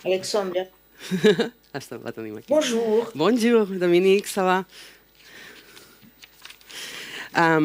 Alexandre. La tenim aquí. Bonjour. Bonjour, Dominique, ça va? A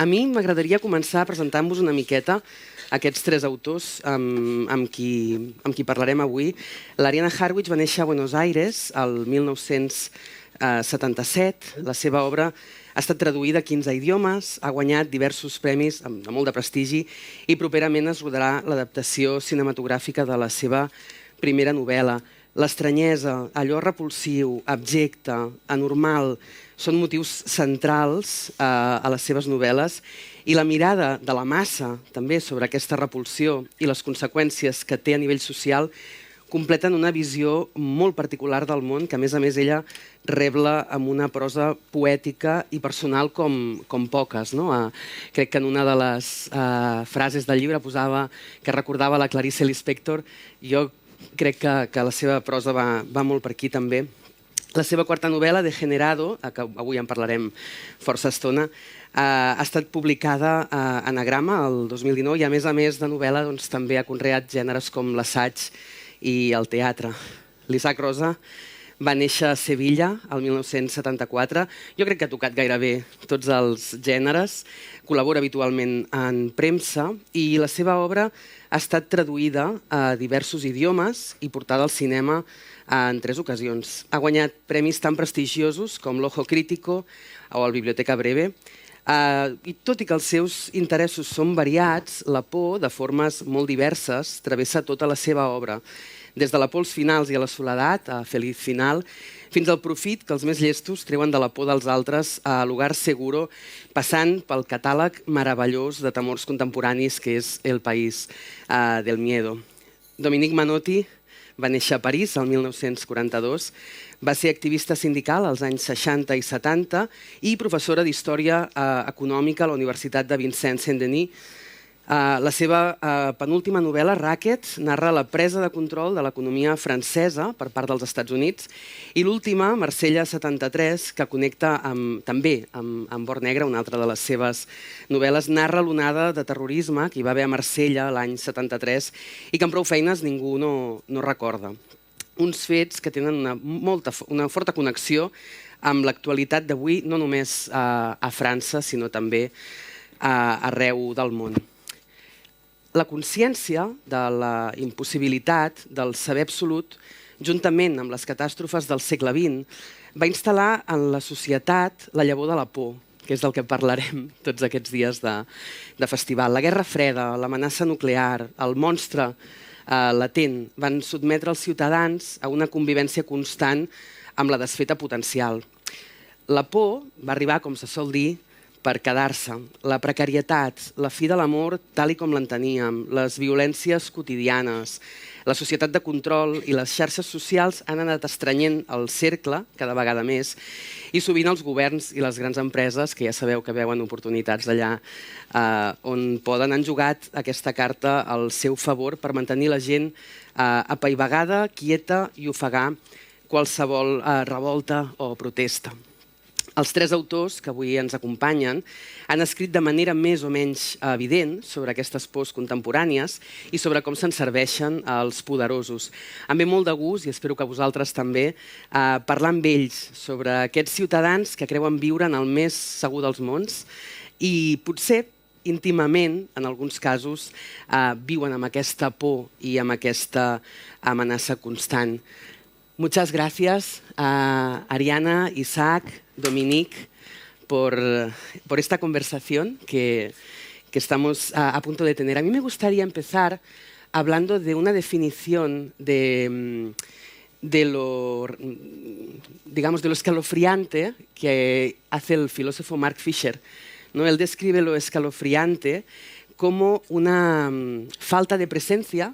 mi m'agradaria començar presentant-vos una miqueta aquests tres autors amb qui parlarem avui. L'Ariana Harwich va néixer a Buenos Aires el 1977. La seva obra ha estat traduïda a 15 idiomes, ha guanyat diversos premis de molt de prestigi i properament es rodarà l'adaptació cinematogràfica de la seva primera novel·la. L'estranyesa, allò repulsiu, abjecte, anormal, són motius centrals a les seves novel·les i la mirada de la massa també sobre aquesta repulsió i les conseqüències que té a nivell social completen una visió molt particular del món que, a més ella rebla amb una prosa poètica i personal com poques. Crec que en una de les frases del llibre posava que recordava la Clarice Lispector. Jo crec que la seva prosa va molt per aquí també. La seva quarta novel·la, Degenerado, que avui en parlarem força estona, ha estat publicada a Anagrama el 2019 i a més de novel·la també ha conreat gèneres com l'assaig i el teatre. L'Isaac Rosa va néixer a Sevilla el 1974. Jo crec que ha tocat gairebé tots els gèneres, col·labora habitualment en premsa i la seva obra ha estat traduïda a diversos idiomes i portada al cinema en 3 ocasions. Ha guanyat premis tan prestigiosos com l'Ojo Crítico o el Biblioteca Breve. I tot i que els seus interessos són variats, la por, de formes molt diverses, travessa tota la seva obra. Des de la por als finals i a la soledat, a Feliz Final, fins al profit que els més llestos treuen de la por dels altres a Lugar Seguro, passant pel catàleg meravellós de temors contemporanis que és El País del Miedo. Dominique Manotti va néixer a París el 1942, va ser activista sindical als anys 60 i 70 i professora d'Història Econòmica a la Universitat de Vincent Saint-Denis. La seva penúltima novel·la, Racket, narra la presa de control de l'economia francesa per part dels Estats Units i l'última, Marsella 73, que connecta també amb Bord Negre, una altra de les seves novel·les, narra l'onada de terrorisme que hi va haver a Marsella l'any 73 i que amb prou feines ningú no recorda. Uns fets que tenen una forta connexió amb l'actualitat d'avui, no només a França, sinó també arreu del món. La consciència de la impossibilitat del saber absolut, juntament amb les catàstrofes del segle XX, va instal·lar en la societat la llavor de la por, que és del que parlarem tots aquests dies de festival. La Guerra Freda, l'amenaça nuclear, el monstre latent van sotmetre els ciutadans a una convivència constant amb la desfeta potencial. La por va arribar, com se sol dir, per quedar-se. La precarietat, la fi de l'amor tal com l'enteníem, les violències quotidianes, la societat de control i les xarxes socials han anat estrenyent el cercle cada vegada més i sovint els governs i les grans empreses, que ja sabeu que veuen oportunitats allà on poden, han jugat aquesta carta al seu favor per mantenir la gent apaivagada, quieta i ofegar qualsevol revolta o protesta. Els 3 autors que avui ens acompanyen han escrit de manera més o menys evident sobre aquestes pors contemporànies i sobre com se'n serveixen els poderosos. Em ve molt de gust, i espero que vosaltres també, parlar amb ells sobre aquests ciutadans que creuen viure en el més segur dels mons i potser íntimament, en alguns casos, viuen amb aquesta por i amb aquesta amenaça constant. Muchas gracias a Ariana, Isaac, Dominique, por esta conversación que estamos a punto de tener. A mí me gustaría empezar hablando de una definición de lo escalofriante que hace el filósofo Mark Fisher. Él describe lo escalofriante como una falta de presencia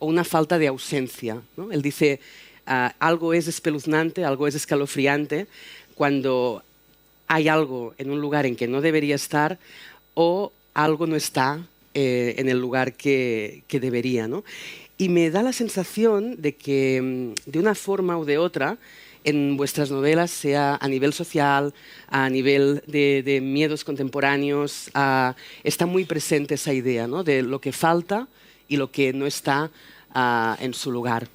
o una falta de ausencia. Él dice, algo es espeluznante, algo es escalofriante cuando hay algo en un lugar en que no debería estar o algo no está en el lugar que debería. Y me da la sensación de que de una forma u de otra en vuestras novelas, sea a nivel social, a nivel de miedos contemporáneos, está muy presente esa idea, de lo que falta y lo que no está en su lugar.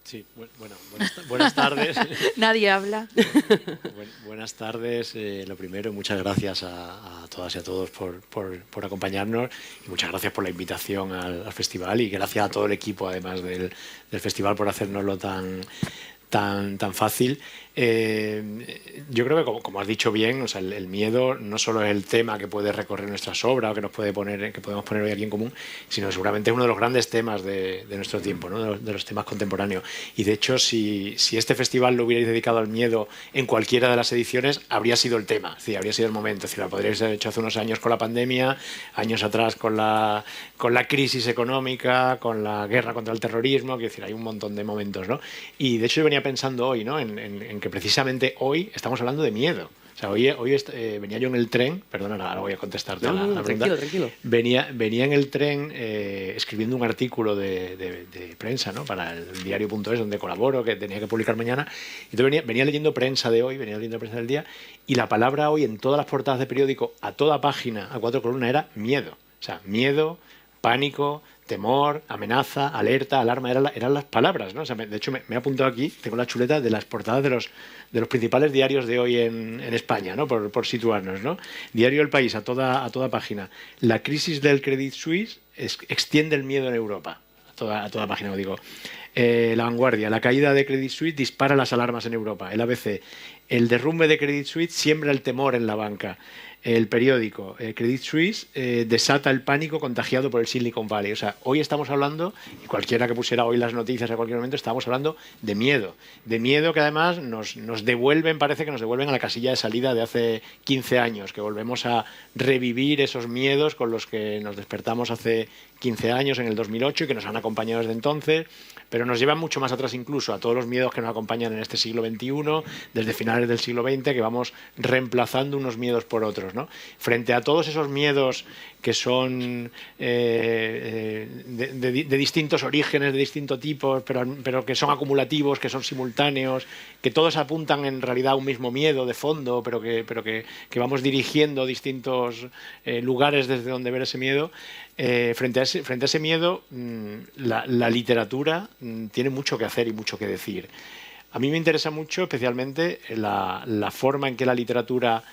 Sí, bueno, buenas tardes. Nadie habla. Buenas tardes. Lo primero, muchas gracias a todas y a todos por acompañarnos y muchas gracias por la invitación al festival y gracias a todo el equipo, además del festival, por hacérnoslo tan fácil. Yo creo que, como has dicho bien, o sea, el miedo no solo es el tema que puede recorrer nuestras obras o que podemos poner hoy aquí en común, sino seguramente es uno de los grandes temas de nuestro tiempo, ¿no? de los temas contemporáneos. Y de hecho, si este festival lo hubierais dedicado al miedo en cualquiera de las ediciones, habría sido el tema, es decir, habría sido el momento. Es decir, lo podríais haber hecho hace unos años con la pandemia, años atrás con la crisis económica, con la guerra contra el terrorismo, quiero decir, hay un montón de momentos, ¿no? Y de hecho yo venía pensando hoy, ¿no? en que precisamente hoy estamos hablando de miedo. O sea, hoy venía yo en el tren, perdona, ahora voy a contestarte la pregunta. Tranquilo. Venía en el tren escribiendo un artículo de prensa, ¿no? Para el diario.es, donde colaboro, que tenía que publicar mañana. Entonces venía leyendo prensa de hoy, venía leyendo prensa del día, y la palabra hoy en todas las portadas de periódico, a toda página, a 4 columnas, era miedo. O sea, miedo, pánico, temor, amenaza, alerta, alarma, eran las palabras, ¿no? O sea, de hecho, me he apuntado aquí, tengo la chuleta de las portadas de los principales diarios de hoy en España, ¿no? Por situarnos, ¿no? Diario El País, a toda página. La crisis del Credit Suisse extiende el miedo en Europa. A toda página, digo. La Vanguardia, la caída de Credit Suisse dispara las alarmas en Europa. El ABC, el derrumbe de Credit Suisse siembra el temor en la banca. El periódico, Credit Suisse, desata el pánico contagiado por el Silicon Valley. O sea, hoy estamos hablando, y cualquiera que pusiera hoy las noticias a cualquier momento, estamos hablando de miedo que además nos devuelven, parece que nos devuelven a la casilla de salida de hace 15 años, que volvemos a revivir esos miedos con los que nos despertamos hace 15 años, en el 2008, y que nos han acompañado desde entonces, pero nos llevan mucho más atrás incluso, a todos los miedos que nos acompañan en este siglo XXI, desde finales del siglo XX, que vamos reemplazando unos miedos por otros, ¿no? Frente a todos esos miedos que son de distintos orígenes, de distintos tipos, pero que son acumulativos, que son simultáneos, que todos apuntan en realidad a un mismo miedo de fondo, pero que vamos dirigiendo distintos lugares desde donde ver ese miedo. Frente a ese miedo, la literatura tiene mucho que hacer y mucho que decir. A mí me interesa mucho, especialmente, la forma en que la literatura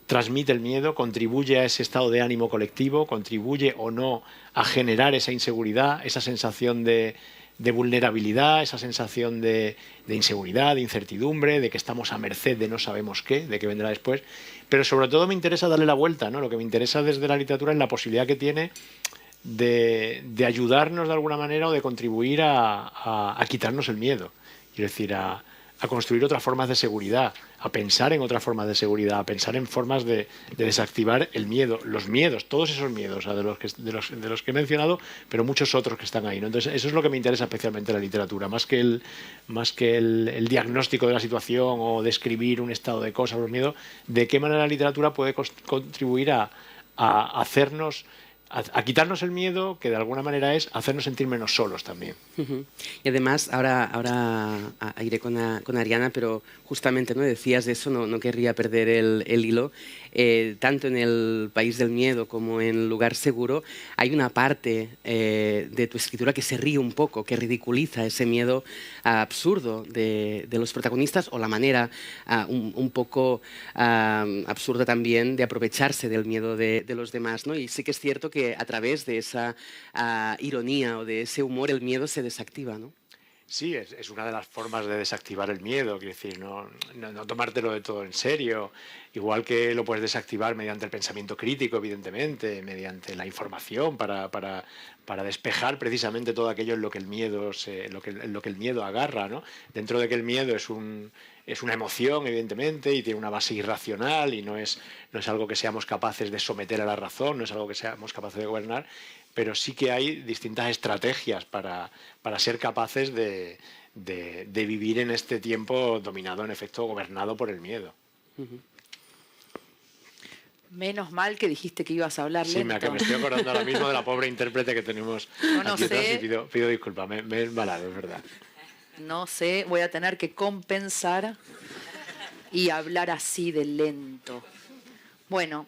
transmite el miedo, contribuye a ese estado de ánimo colectivo, contribuye o no a generar esa inseguridad, esa sensación de vulnerabilidad, esa sensación de inseguridad, de incertidumbre, de que estamos a merced de no sabemos qué, de qué vendrá después. Pero sobre todo me interesa darle la vuelta, ¿no? Lo que me interesa desde la literatura es la posibilidad que tiene de ayudarnos de alguna manera o de contribuir a quitarnos el miedo. Quiero decir, a construir otras formas de seguridad, a pensar en otras formas de seguridad, a pensar en formas de desactivar el miedo, los miedos, todos esos miedos, o sea, de los que he mencionado, pero muchos otros que están ahí, ¿no? Entonces, eso es lo que me interesa especialmente en la literatura, más que el diagnóstico de la situación o describir un estado de cosas, los miedos, de qué manera la literatura puede contribuir a hacernos, a quitarnos el miedo, que de alguna manera es hacernos sentir menos solos también. Y además, ahora iré con Ariana, pero justamente no decías eso, no querría perder el hilo. Tanto en El País del Miedo como en Lugar Seguro hay una parte de tu escritura que se ríe un poco, que ridiculiza ese miedo absurdo de los protagonistas o la manera un poco absurda también de aprovecharse del miedo de los demás, ¿no? Y sí que es cierto que a través de esa ironía o de ese humor el miedo se desactiva, ¿no? Sí, es una de las formas de desactivar el miedo, quiero decir, no tomártelo de todo en serio, igual que lo puedes desactivar mediante el pensamiento crítico, evidentemente, mediante la información para despejar precisamente todo aquello en lo que el miedo el miedo agarra, ¿no? Dentro de que el miedo es una emoción, evidentemente, y tiene una base irracional y no es algo que seamos capaces de someter a la razón, no es algo que seamos capaces de gobernar, pero sí que hay distintas estrategias para ser capaces de vivir en este tiempo dominado, en efecto, gobernado por el miedo. Menos mal que dijiste que ibas a hablar lento. Sí, me estoy acordando ahora mismo de la pobre intérprete que tenemos aquí atrás y pido disculpas, me he embalado, es verdad. No sé, voy a tener que compensar y hablar así de lento. Bueno,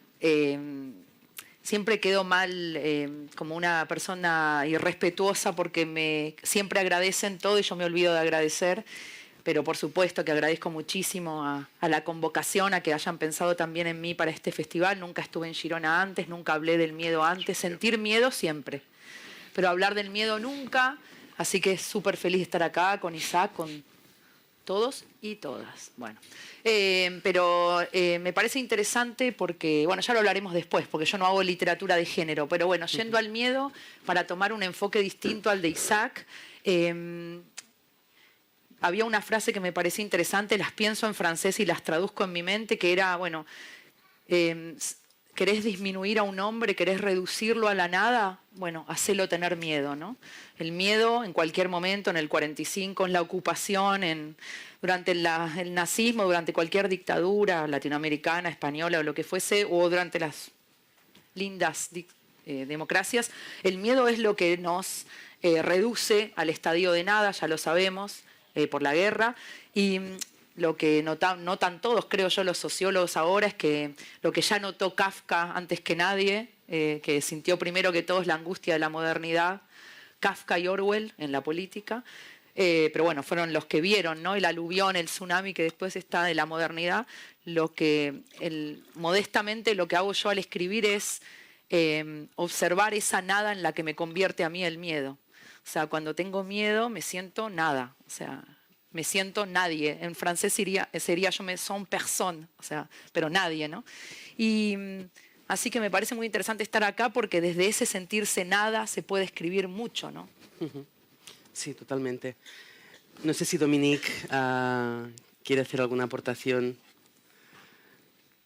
siempre quedo mal como una persona irrespetuosa porque siempre agradecen todo y yo me olvido de agradecer. Pero por supuesto que agradezco muchísimo a la convocación, a que hayan pensado también en mí para este festival. Nunca estuve en Girona antes, nunca hablé del miedo antes. Sentir miedo siempre, pero hablar del miedo nunca. Así que súper feliz de estar acá con Isaac, con todos y todas. Bueno, pero me parece interesante porque, bueno, ya lo hablaremos después, porque yo no hago literatura de género, pero bueno, yendo al miedo, para tomar un enfoque distinto al de Isaac, había una frase que me parecía interesante, las pienso en francés y las traduzco en mi mente, que era, bueno, ¿querés disminuir a un hombre? ¿Querés reducirlo a la nada? Bueno, hacelo tener miedo, ¿no? El miedo en cualquier momento, en el 45, en la ocupación, durante el nazismo, durante cualquier dictadura latinoamericana, española o lo que fuese, o durante las lindas democracias, el miedo es lo que nos reduce al estadio de nada, ya lo sabemos, por la guerra, y lo que notan todos, creo yo, los sociólogos ahora, es que lo que ya notó Kafka antes que nadie, que sintió primero que todos la angustia de la modernidad, Kafka y Orwell en la política, pero bueno, fueron los que vieron, ¿no? El aluvión, el tsunami que después está de la modernidad. Modestamente lo que hago yo al escribir es observar esa nada en la que me convierte a mí el miedo. O sea, cuando tengo miedo me siento nada, o sea, me siento nadie. En francés sería yo me sens personne, o sea, pero nadie, ¿no? Y así que me parece muy interesante estar acá porque desde ese sentirse nada se puede escribir mucho, ¿no? Sí, totalmente. No sé si Dominique quiere hacer alguna aportación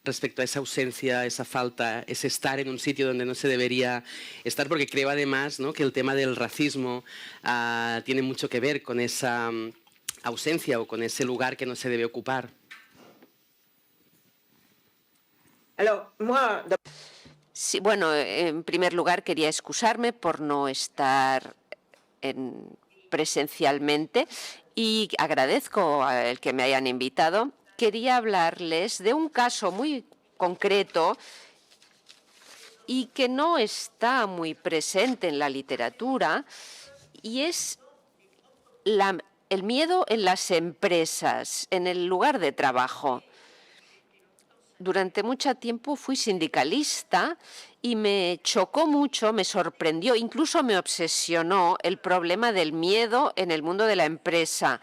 respecto a esa ausencia, esa falta, ese estar en un sitio donde no se debería estar, porque creo además, ¿no?, que el tema del racismo tiene mucho que ver con esa ausencia o con ese lugar que no se debe ocupar. Sí, bueno, en primer lugar quería excusarme por no estar presencialmente y agradezco el que me hayan invitado. Quería hablarles de un caso muy concreto y que no está muy presente en la literatura, y es el miedo en las empresas, en el lugar de trabajo. Durante mucho tiempo fui sindicalista y me chocó mucho, me sorprendió, incluso me obsesionó el problema del miedo en el mundo de la empresa.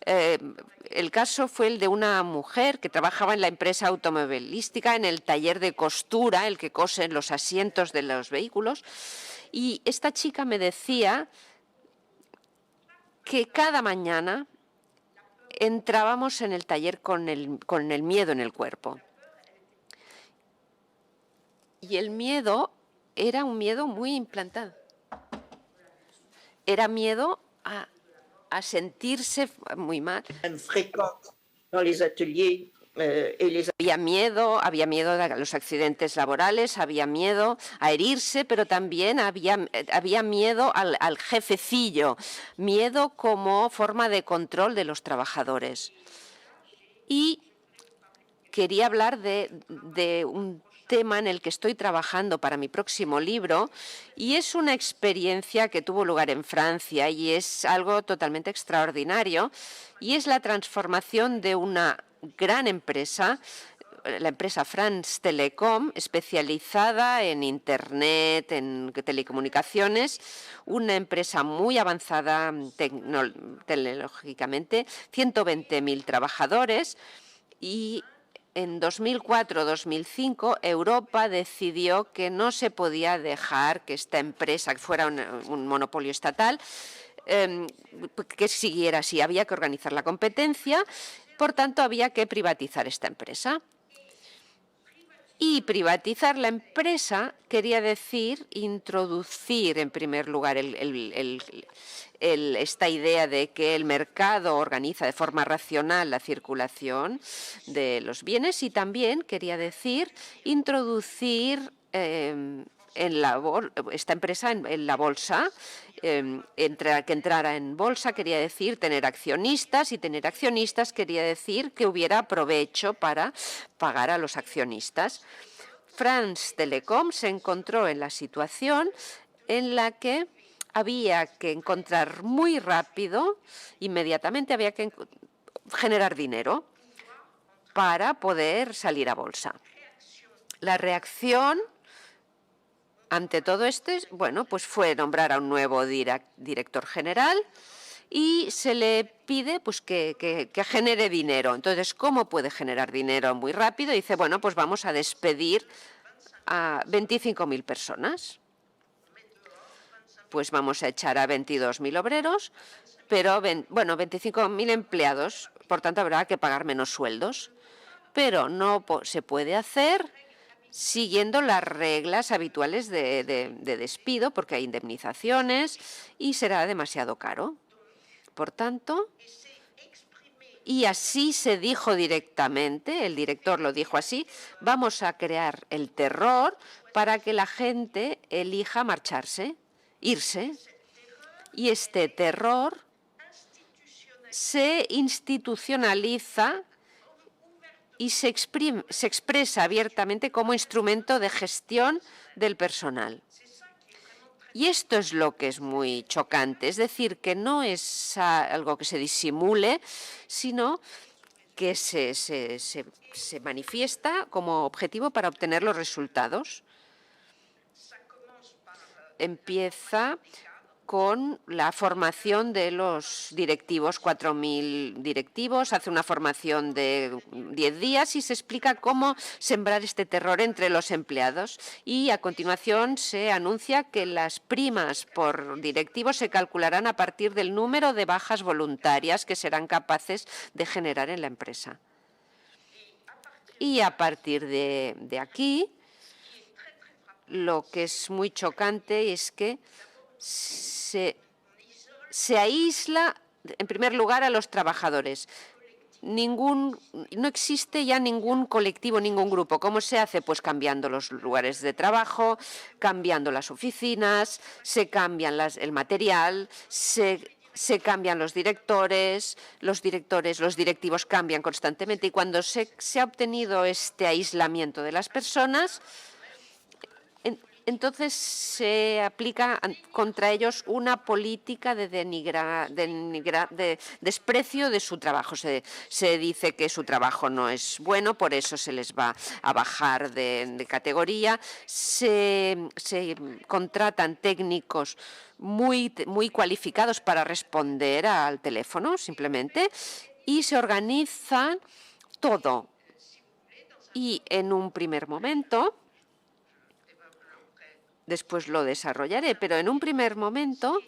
El caso fue el de una mujer que trabajaba en la empresa automovilística, en el taller de costura, el que cosen los asientos de los vehículos, y esta chica me decía que cada mañana entrábamos en el taller con el miedo en el cuerpo. Y el miedo era un miedo muy implantado. Era miedo a sentirse muy mal. Había miedo a los accidentes laborales, había miedo a herirse, pero también había miedo al jefecillo, miedo como forma de control de los trabajadores. Y quería hablar de un tema en el que estoy trabajando para mi próximo libro, y es una experiencia que tuvo lugar en Francia y es algo totalmente extraordinario, y es la transformación de una gran empresa, la empresa France Telecom, especializada en Internet, en telecomunicaciones, una empresa muy avanzada tecnológicamente, 120.000 trabajadores, y en 2004-2005 Europa decidió que no se podía dejar que esta empresa, que fuera un monopolio estatal, que siguiera así. Había que organizar la competencia, por tanto había que privatizar esta empresa. Y privatizar la empresa quería decir introducir, en primer lugar, esta idea de que el mercado organiza de forma racional la circulación de los bienes, y también quería decir introducir esta empresa en la bolsa. Que entrara en bolsa quería decir tener accionistas, y tener accionistas quería decir que hubiera provecho para pagar a los accionistas. France Telecom se encontró en la situación en la que había que encontrar muy rápido, inmediatamente había que generar dinero para poder salir a bolsa. La reacción ante todo esto, bueno, pues fue nombrar a un nuevo director general y se le pide pues, que genere dinero. Entonces, ¿cómo puede generar dinero muy rápido? Dice, bueno, pues vamos a despedir a 25.000 personas. Pues vamos a echar a 22.000 obreros, pero, bueno, 25.000 empleados, por tanto habrá que pagar menos sueldos. Pero no se puede hacer siguiendo las reglas habituales de despido, porque hay indemnizaciones y será demasiado caro. Por tanto, y así se dijo directamente, el director lo dijo así, vamos a crear el terror para que la gente elija marcharse, irse. Y este terror se institucionaliza y se expresa abiertamente como instrumento de gestión del personal. Y esto es lo que es muy chocante, es decir, que no es algo que se disimule, sino que se manifiesta como objetivo para obtener los resultados. Empieza con la formación de los directivos, 4.000 directivos, hace una formación de 10 días y se explica cómo sembrar este terror entre los empleados. Y a continuación se anuncia que las primas por directivos se calcularán a partir del número de bajas voluntarias que serán capaces de generar en la empresa. Y a partir de aquí, lo que es muy chocante es que se aísla, en primer lugar, a los trabajadores. No existe ya ningún colectivo, ningún grupo. ¿Cómo se hace? Pues cambiando los lugares de trabajo, cambiando las oficinas, se cambian el material, se cambian los directivos cambian constantemente. Y cuando se ha obtenido este aislamiento de las personas, entonces se aplica contra ellos una política de desprecio de su trabajo. Se dice que su trabajo no es bueno, por eso se les va a bajar de categoría. Se contratan técnicos muy cualificados para responder al teléfono, simplemente, y se organiza todo. Y en un primer momento, después lo desarrollaré, pero en un primer momento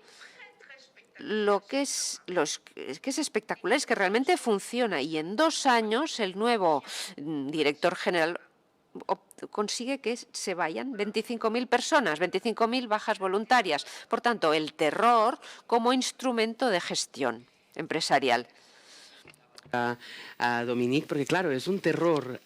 lo que es espectacular es que realmente funciona y en 2 años el nuevo director general consigue que se vayan 25.000 personas, 25.000 bajas voluntarias. Por tanto, el terror como instrumento de gestión empresarial. A Dominique, porque claro, es un terror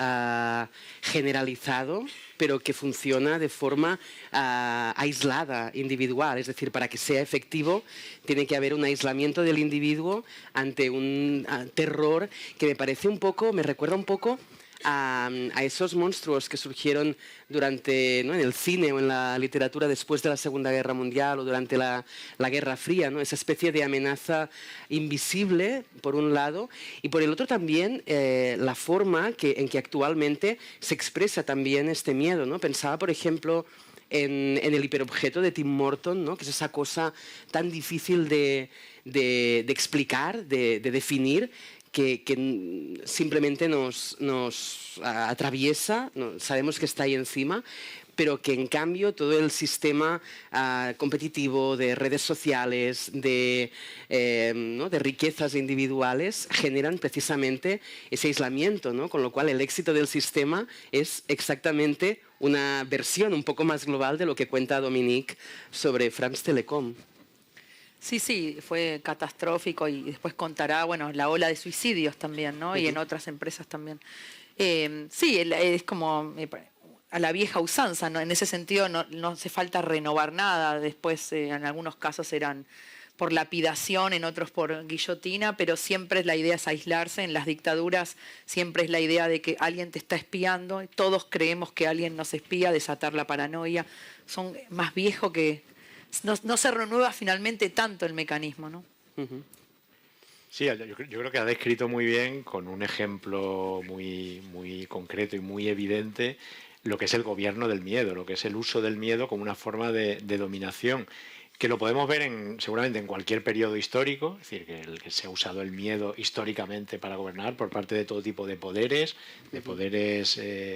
generalizado, pero que funciona de forma aislada, individual. Es decir, para que sea efectivo tiene que haber un aislamiento del individuo ante un terror que me recuerda un poco a esos monstruos que surgieron durante, ¿no?, en el cine o en la literatura después de la Segunda Guerra Mundial o durante la Guerra Fría, ¿no? Esa especie de amenaza invisible, por un lado, y por el otro también la forma en que actualmente se expresa también este miedo, ¿no? Pensaba, por ejemplo, en el hiperobjeto de Tim Morton, ¿no?, que es esa cosa tan difícil de explicar, de definir, que simplemente nos atraviesa, sabemos que está ahí encima, pero que en cambio todo el sistema competitivo de redes sociales, de riquezas individuales, generan precisamente ese aislamiento, ¿no? Con lo cual el éxito del sistema es exactamente una versión un poco más global de lo que cuenta Dominique sobre France Telecom. Sí, fue catastrófico y después contará, bueno, la ola de suicidios también, ¿no? Y en otras empresas también. Sí, es como a la vieja usanza, ¿no? En ese sentido no hace falta renovar nada. Después, en algunos casos eran por lapidación, en otros por guillotina, pero siempre la idea es aislarse. En las dictaduras siempre es la idea de que alguien te está espiando, todos creemos que alguien nos espía, desatar la paranoia. Son más viejos que... No se renueva finalmente tanto el mecanismo, ¿no? Sí, yo creo que ha descrito muy bien, con un ejemplo muy, muy concreto y muy evidente, lo que es el gobierno del miedo, lo que es el uso del miedo como una forma de dominación, que lo podemos ver seguramente en cualquier periodo histórico, es decir, que se ha usado el miedo históricamente para gobernar por parte de todo tipo de poderes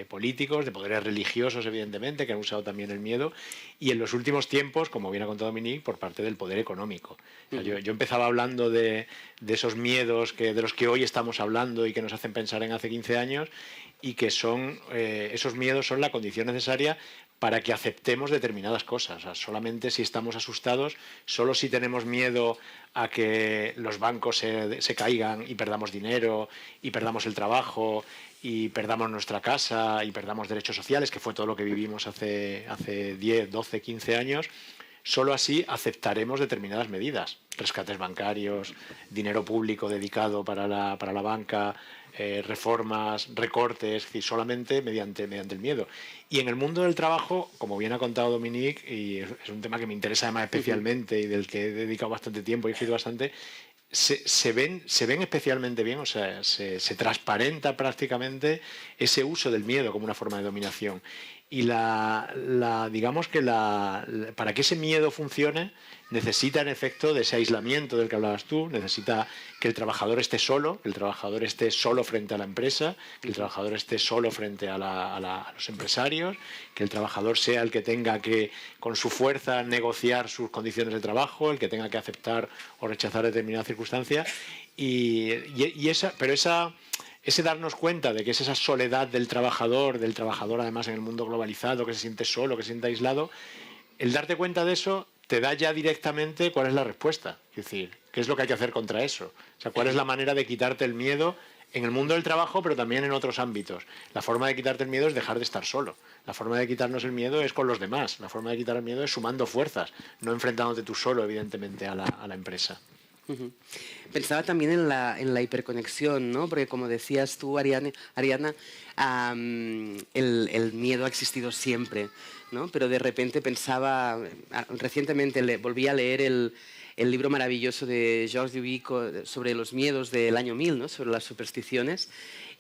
políticos, de poderes religiosos, evidentemente, que han usado también el miedo, y en los últimos tiempos, como bien ha contado Dominique, por parte del poder económico. O sea, yo empezaba hablando de esos miedos de los que hoy estamos hablando y que nos hacen pensar en hace 15 años, y que esos miedos son la condición necesaria para que aceptemos determinadas cosas. O sea, solamente si estamos asustados, solo si tenemos miedo a que los bancos se caigan y perdamos dinero y perdamos el trabajo y perdamos nuestra casa y perdamos derechos sociales, que fue todo lo que vivimos hace 10, 12, 15 años, solo así aceptaremos determinadas medidas. Rescates bancarios, dinero público dedicado para la banca, reformas, recortes, es decir, solamente mediante el miedo. Y en el mundo del trabajo, como bien ha contado Dominique, y es un tema que me interesa además especialmente y del que he dedicado bastante tiempo y he escrito bastante, se ven especialmente bien, o sea, se transparenta prácticamente ese uso del miedo como una forma de dominación. Y digamos que para que ese miedo funcione, necesita en efecto de ese aislamiento del que hablabas tú, necesita que el trabajador esté solo, frente a la empresa, que el trabajador esté solo frente a los empresarios, que el trabajador sea el que tenga que, con su fuerza, negociar sus condiciones de trabajo, el que tenga que aceptar o rechazar determinadas circunstancias. Pero ese darnos cuenta de que es esa soledad del trabajador además en el mundo globalizado, que se siente solo, que se siente aislado, el darte cuenta de eso te da ya directamente cuál es la respuesta. Es decir, qué es lo que hay que hacer contra eso. O sea, cuál es la manera de quitarte el miedo en el mundo del trabajo, pero también en otros ámbitos. La forma de quitarte el miedo es dejar de estar solo. La forma de quitarnos el miedo es con los demás. La forma de quitar el miedo es sumando fuerzas, no enfrentándote tú solo, evidentemente, a la empresa. Pensaba también en la hiperconexión, ¿no? Porque como decías tú, Ariana, el miedo ha existido siempre, ¿no? Pero de repente pensaba, recientemente volví a leer el libro maravilloso de Georges Duby sobre los miedos del año 1000, ¿no? Sobre las supersticiones.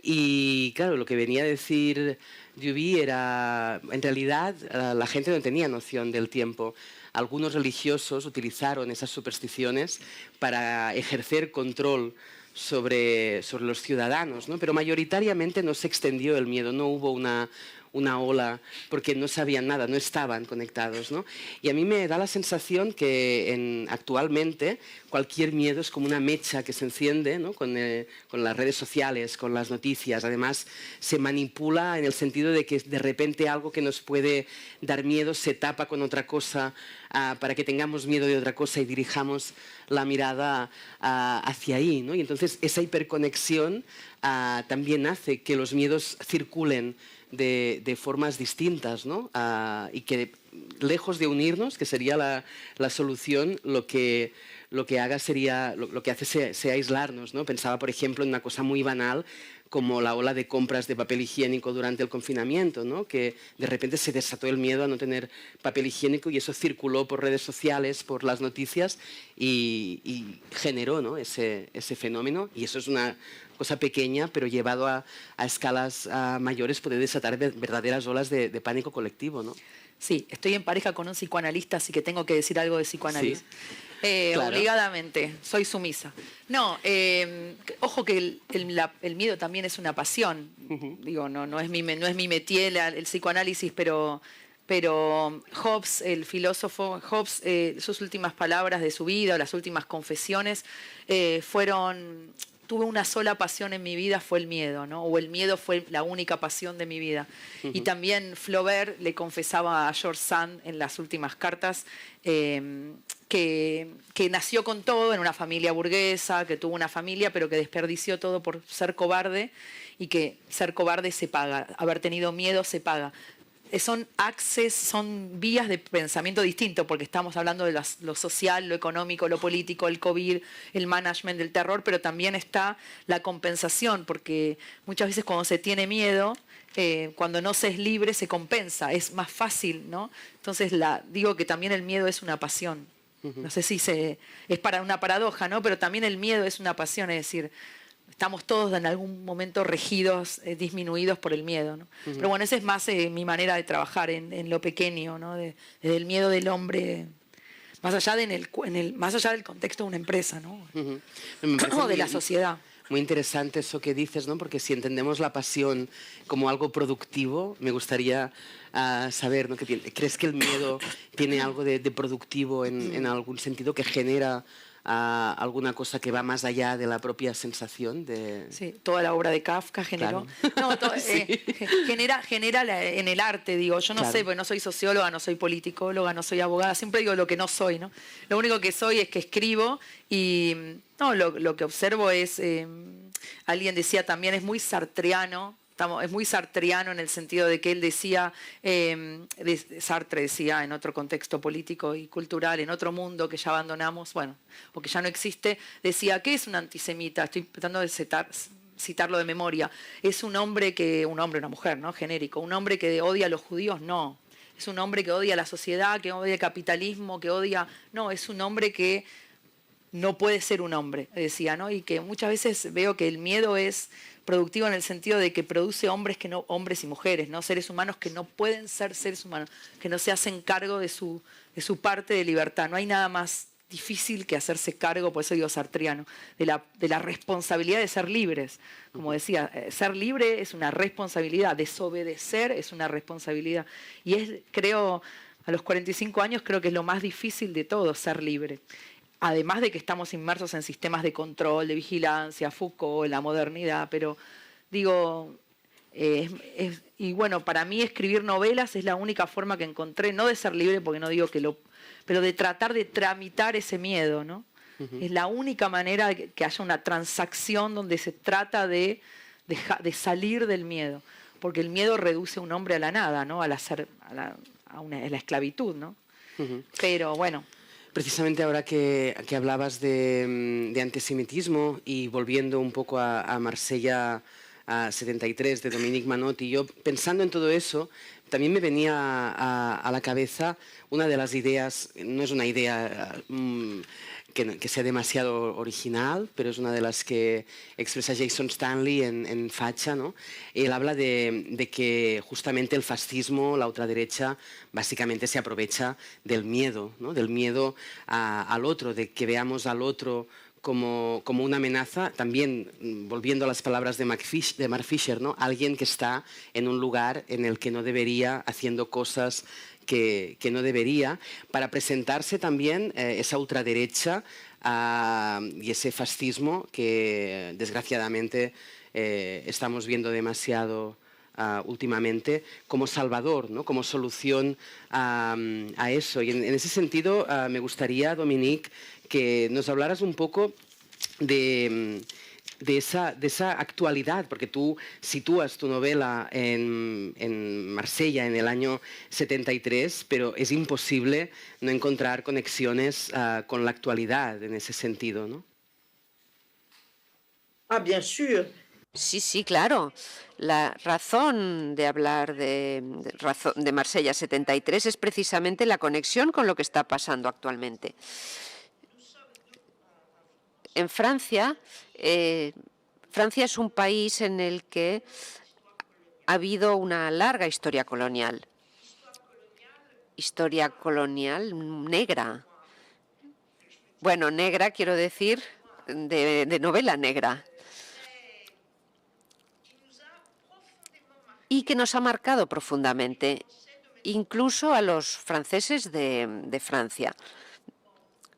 Y claro, lo que venía a decir Duby era, en realidad, la gente no tenía noción del tiempo. Algunos religiosos utilizaron esas supersticiones para ejercer control sobre los ciudadanos, ¿no? Pero mayoritariamente no se extendió el miedo, no hubo una ola, porque no sabían nada, no estaban conectados, ¿no? Y a mí me da la sensación que actualmente cualquier miedo es como una mecha que se enciende, ¿no? Con las redes sociales, con las noticias. Además, se manipula en el sentido de que de repente algo que nos puede dar miedo se tapa con otra cosa para que tengamos miedo de otra cosa y dirijamos la mirada hacia ahí, ¿no? Y entonces esa hiperconexión también hace que los miedos circulen de formas distintas, ¿no? Y que lejos de unirnos, que sería la solución, lo que haga sería, lo que hace sea aislarnos, ¿no? Pensaba, por ejemplo, en una cosa muy banal como la ola de compras de papel higiénico durante el confinamiento, ¿no? Que de repente se desató el miedo a no tener papel higiénico y eso circuló por redes sociales, por las noticias y generó, ¿no? ese fenómeno. Y eso es una cosa pequeña, pero llevado a escalas mayores puede desatar verdaderas olas de pánico colectivo, ¿no? Sí, estoy en pareja con un psicoanalista, así que tengo que decir algo de psicoanálisis. Sí. Claro. Obligadamente, soy sumisa. No, ojo que el miedo también es una pasión. Digo, no es mi métier el psicoanálisis, pero Hobbes, el filósofo Hobbes, sus últimas palabras de su vida, las últimas confesiones, tuve una sola pasión en mi vida, fue el miedo, ¿no? O el miedo fue la única pasión de mi vida. Y también Flaubert le confesaba a George Sand en las últimas cartas que nació con todo en una familia burguesa, que tuvo una familia, pero que desperdició todo por ser cobarde y que ser cobarde se paga, haber tenido miedo se paga. son access, son vías de pensamiento distinto, porque estamos hablando de lo social, lo económico, lo político, el COVID, el management del terror, pero también está la compensación, porque muchas veces cuando se tiene miedo, cuando no se es libre, se compensa, es más fácil, ¿no? Entonces digo que también el miedo es una pasión. No sé si es para una paradoja, ¿no? Pero también el miedo es una pasión, es decir, estamos todos en algún momento regidos, disminuidos por el miedo, ¿no? Pero bueno, esa es más mi manera de trabajar en lo pequeño, ¿no? Desde el miedo del hombre, más allá, más allá del contexto de una empresa, ¿no? O de la sociedad. Muy interesante eso que dices, ¿no? Porque si entendemos la pasión como algo productivo, me gustaría saber, ¿no? ¿Crees que el miedo tiene algo de productivo en algún sentido, que genera alguna cosa que va más allá de la propia sensación? Sí, toda la obra de Kafka generó. Claro. No, sí. genera en el arte, digo. Yo no sé, porque no soy socióloga, no soy politicóloga, no soy abogada. Siempre digo lo que no soy, ¿no? Lo único que soy es que escribo y no, lo que observo es, alguien decía también, es muy sartreano. Es muy sartreano en el sentido de que él decía, Sartre decía en otro contexto político y cultural, en otro mundo que ya abandonamos, bueno, o que ya no existe, decía, ¿qué es un antisemita? Estoy tratando de citarlo de memoria. Es una mujer, ¿no? Genérico. Un hombre que odia a los judíos, no. Es un hombre que odia a la sociedad, que odia el capitalismo, que odia... No, es un hombre que no puede ser un hombre, decía, ¿no? Y que muchas veces veo que el miedo es productivo en el sentido de que produce hombres y mujeres, ¿no? Seres humanos que no pueden ser seres humanos, que no se hacen cargo de su parte de libertad. No hay nada más difícil que hacerse cargo, por eso digo sartreano, de la responsabilidad de ser libres. Como decía, ser libre es una responsabilidad, desobedecer es una responsabilidad. Y creo, a los 45 años creo que es lo más difícil de todo, ser libre. Además de que estamos inmersos en sistemas de control, de vigilancia, Foucault, la modernidad, pero digo, y bueno, para mí escribir novelas es la única forma que encontré, no de ser libre, porque no digo pero de tratar de tramitar ese miedo, ¿no? Es la única manera que haya una transacción donde se trata de salir del miedo, porque el miedo reduce a un hombre a la nada, ¿no? A la esclavitud, ¿no? Pero bueno. Precisamente ahora que hablabas de antisemitismo y volviendo un poco a Marsella 73 de Dominique Manotti, yo pensando en todo eso, también me venía a la cabeza una de las ideas, no es una idea que sea demasiado original, pero es una de las que expresa Jason Stanley en Facha, ¿no? Él habla de que justamente el fascismo, la ultraderecha, básicamente se aprovecha del miedo, ¿no? Del miedo al otro, de que veamos al otro como una amenaza, también volviendo a las palabras de Mark Fisher, ¿no? Alguien que está en un lugar en el que no debería, haciendo cosas que no debería, para presentarse también esa ultraderecha y ese fascismo que desgraciadamente estamos viendo demasiado últimamente, como salvador, ¿no? Como solución a eso. Y en ese sentido me gustaría, Dominique, que nos hablaras un poco de esa actualidad, porque tú sitúas tu novela en Marsella en el año 73, pero es imposible no encontrar conexiones con la actualidad en ese sentido, ¿no? Bien sûr. Sí, claro. La razón de hablar de Marsella 73 es precisamente la conexión con lo que está pasando actualmente. En Francia, Francia es un país en el que ha habido una larga historia colonial negra. Bueno, negra quiero decir de novela negra. Y que nos ha marcado profundamente, incluso a los franceses de Francia.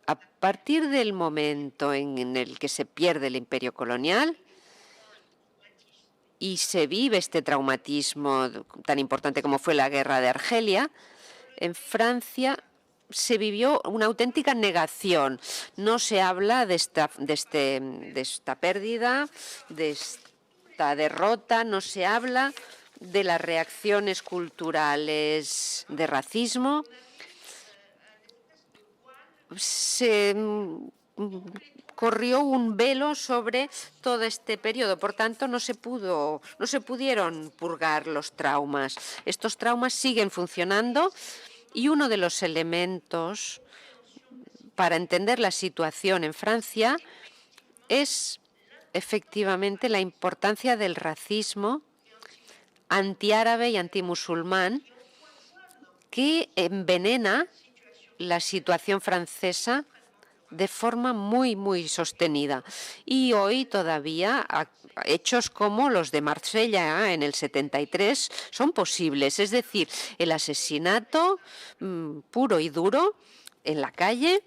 A partir del momento en el que se pierde el imperio colonial y se vive este traumatismo tan importante como fue la guerra de Argelia, en Francia se vivió una auténtica negación. No se habla de esta pérdida, de esta derrota, no se habla de las reacciones culturales de racismo, se corrió un velo sobre todo este periodo. Por tanto, no se pudieron purgar los traumas. Estos traumas siguen funcionando y uno de los elementos para entender la situación en Francia es efectivamente la importancia del racismo antiárabe y antimusulmán que envenena la situación francesa de forma muy, muy sostenida. Y hoy todavía hechos como los de Marsella en el 73 son posibles. Es decir, el asesinato puro y duro en la calle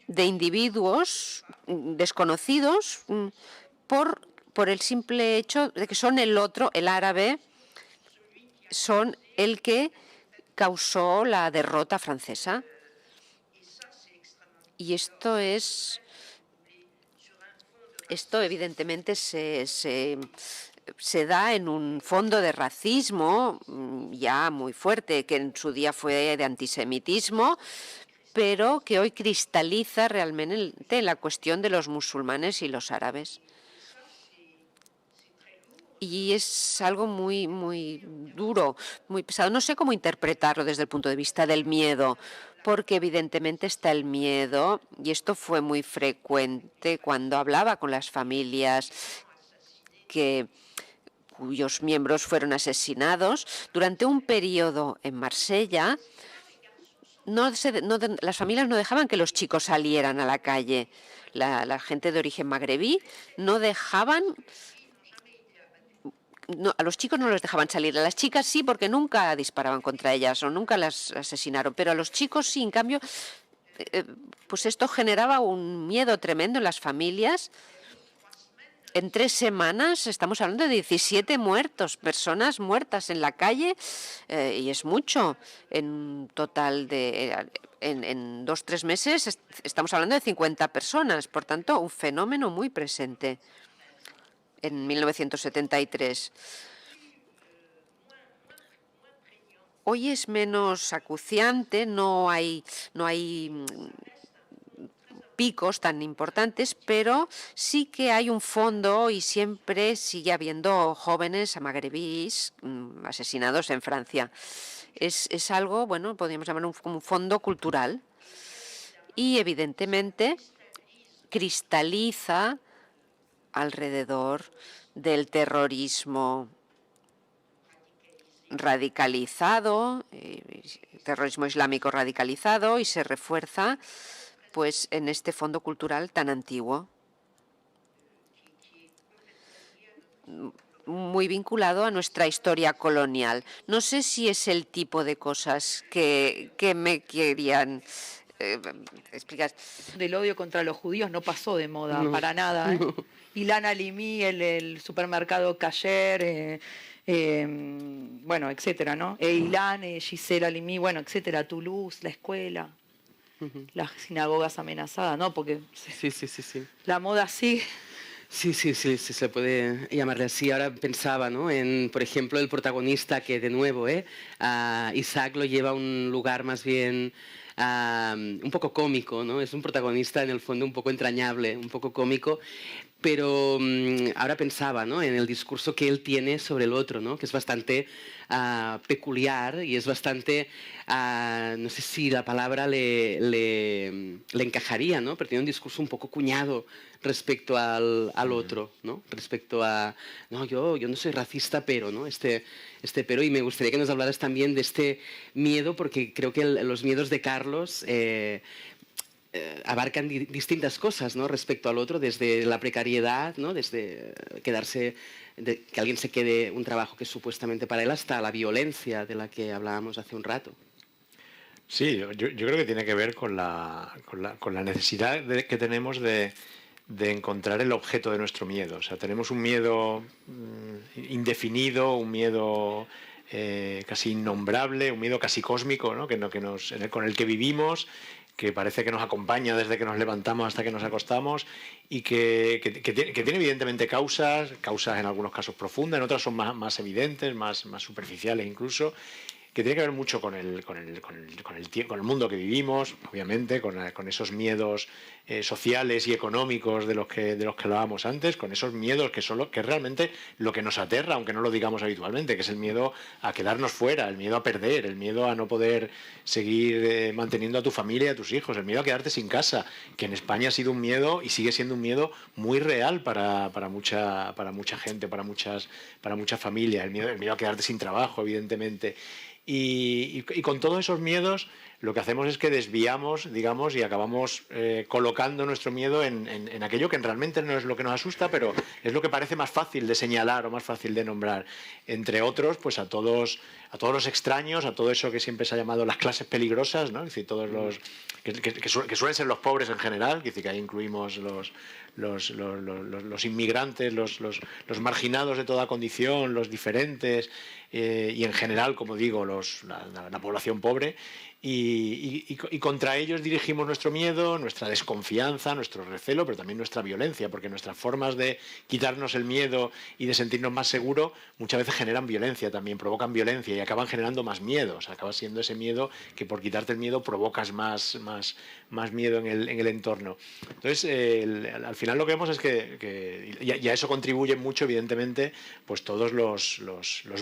de individuos desconocidos por el simple hecho de que son el otro, el árabe, son el que causó la derrota francesa. Y esto evidentemente se da en un fondo de racismo ya muy fuerte, que en su día fue de antisemitismo, pero que hoy cristaliza realmente la cuestión de los musulmanes y los árabes. Y es algo muy, muy duro, muy pesado. No sé cómo interpretarlo desde el punto de vista del miedo, porque evidentemente está el miedo, y esto fue muy frecuente cuando hablaba con las familias cuyos miembros fueron asesinados. Durante un periodo en Marsella, las familias no dejaban que los chicos salieran a la calle. La gente de origen magrebí no dejaban. No, a los chicos no los dejaban salir, a las chicas sí, porque nunca disparaban contra ellas o nunca las asesinaron, pero a los chicos sí. En cambio, pues esto generaba un miedo tremendo en las familias. En 3 semanas estamos hablando de 17 muertos, personas muertas en la calle, y es mucho. En total en 2 o 3 meses estamos hablando de 50 personas, por tanto, un fenómeno muy presente en 1973. Hoy es menos acuciante, no hay picos tan importantes, pero sí que hay un fondo y siempre sigue habiendo jóvenes magrebíes asesinados en Francia. Es algo, bueno, podríamos llamar un fondo cultural, y evidentemente cristaliza alrededor del terrorismo radicalizado, terrorismo islámico radicalizado, y se refuerza pues en este fondo cultural tan antiguo, muy vinculado a nuestra historia colonial. No sé si es el tipo de cosas que me querían explicar. Del odio contra los judíos no pasó de moda, para nada. No. Ilan Halimi, el supermercado Kasher, bueno, etcétera, ¿no? Ilan, Giselle Halimi, bueno, etcétera, Toulouse, la escuela, las sinagogas amenazadas, ¿no? Porque sí. La moda sigue. Sí, se puede llamarle así. Ahora pensaba, ¿no?, en, por ejemplo, el protagonista, que de nuevo, Isaac lo lleva a un lugar más bien un poco cómico, ¿no? Es un protagonista en el fondo un poco entrañable, un poco cómico, pero ahora pensaba, ¿no?, en el discurso que él tiene sobre el otro, ¿no?, que es bastante peculiar y es bastante, no sé si la palabra le encajaría, ¿no?, pero tiene un discurso un poco cuñado respecto al otro, ¿no?, respecto a, no, yo no soy racista, pero, ¿no?, este pero, y me gustaría que nos hablaras también de este miedo, porque creo que los miedos de Carlos abarcan distintas cosas, ¿no?, respecto al otro, desde la precariedad, ¿no?, desde que alguien se quede un trabajo que es supuestamente para él, hasta la violencia de la que hablábamos hace un rato. Sí, yo creo que tiene que ver con la necesidad que tenemos de encontrar el objeto de nuestro miedo. O sea, tenemos un miedo indefinido, un miedo casi innombrable, un miedo casi cósmico, ¿no?, con el que vivimos, que parece que nos acompaña desde que nos levantamos hasta que nos acostamos y que tiene evidentemente causas en algunos casos profundas, en otras son más evidentes, más superficiales incluso, que tiene que ver mucho con el mundo que vivimos, obviamente, con esos miedos sociales y económicos de los que hablábamos antes, con esos miedos que es realmente lo que nos aterra, aunque no lo digamos habitualmente, que es el miedo a quedarnos fuera, el miedo a perder, el miedo a no poder seguir manteniendo a tu familia y a tus hijos, el miedo a quedarte sin casa, que en España ha sido un miedo y sigue siendo un miedo muy real para mucha gente, para muchas familias, el miedo a quedarte sin trabajo, evidentemente. Y con todos esos miedos lo que hacemos es que desviamos, digamos, y acabamos colocando nuestro miedo en aquello que realmente no es lo que nos asusta, pero es lo que parece más fácil de señalar o más fácil de nombrar. Entre otros, pues a todos los extraños, a todo eso que siempre se ha llamado las clases peligrosas, ¿no? Es decir, todos los que suelen ser los pobres en general, es decir, que ahí incluimos los inmigrantes, los marginados de toda condición, los diferentes, y en general, como digo, la población pobre, y contra ellos dirigimos nuestro miedo, nuestra desconfianza, nuestro recelo, pero también nuestra violencia, porque nuestras formas de quitarnos el miedo y de sentirnos más seguros muchas veces generan violencia también, provocan violencia y acaban generando más miedo. O sea, acaba siendo ese miedo que por quitarte el miedo provocas más miedo en el entorno. Entonces, al final lo que vemos es que y a eso contribuyen mucho, evidentemente, pues todos los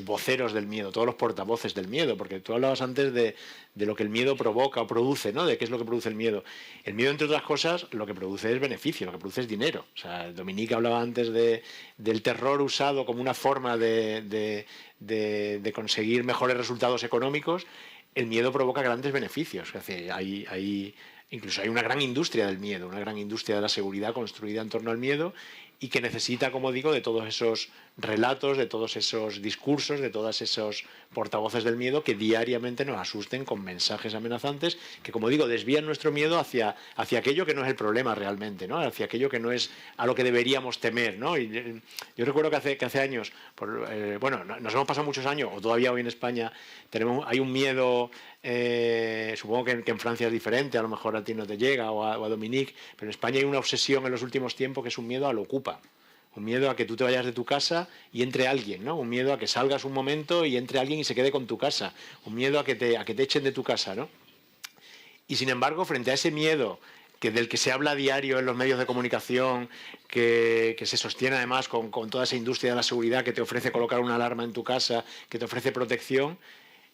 voceros del miedo, todos los portavoces del miedo, porque tú hablabas antes de lo que el miedo provoca o produce, ¿no? De qué es lo que produce el miedo. El miedo, entre otras cosas, lo que produce es beneficio, lo que produce es dinero. O sea, Dominique hablaba antes del terror usado como una forma de conseguir mejores resultados económicos. El miedo provoca grandes beneficios. Es decir, incluso hay una gran industria del miedo, una gran industria de la seguridad construida en torno al miedo y que necesita, como digo, de todos esos relatos, de todos esos discursos, de todos esos portavoces del miedo que diariamente nos asusten con mensajes amenazantes que, como digo, desvían nuestro miedo hacia aquello que no es el problema realmente, ¿no? Hacia aquello que no es a lo que deberíamos temer, ¿no? Y yo recuerdo que hace años, nos hemos pasado muchos años, o todavía hoy en España hay un miedo, supongo que en Francia es diferente, a lo mejor a ti no te llega o a Dominique, pero en España hay una obsesión en los últimos tiempos que es un miedo al ocupa. Un miedo a que tú te vayas de tu casa y entre alguien, ¿no? Un miedo a que salgas un momento y entre alguien y se quede con tu casa. Un miedo a que te echen de tu casa, ¿no? Y sin embargo, frente a ese miedo del que se habla a diario en los medios de comunicación, que se sostiene además con toda esa industria de la seguridad que te ofrece colocar una alarma en tu casa, que te ofrece protección,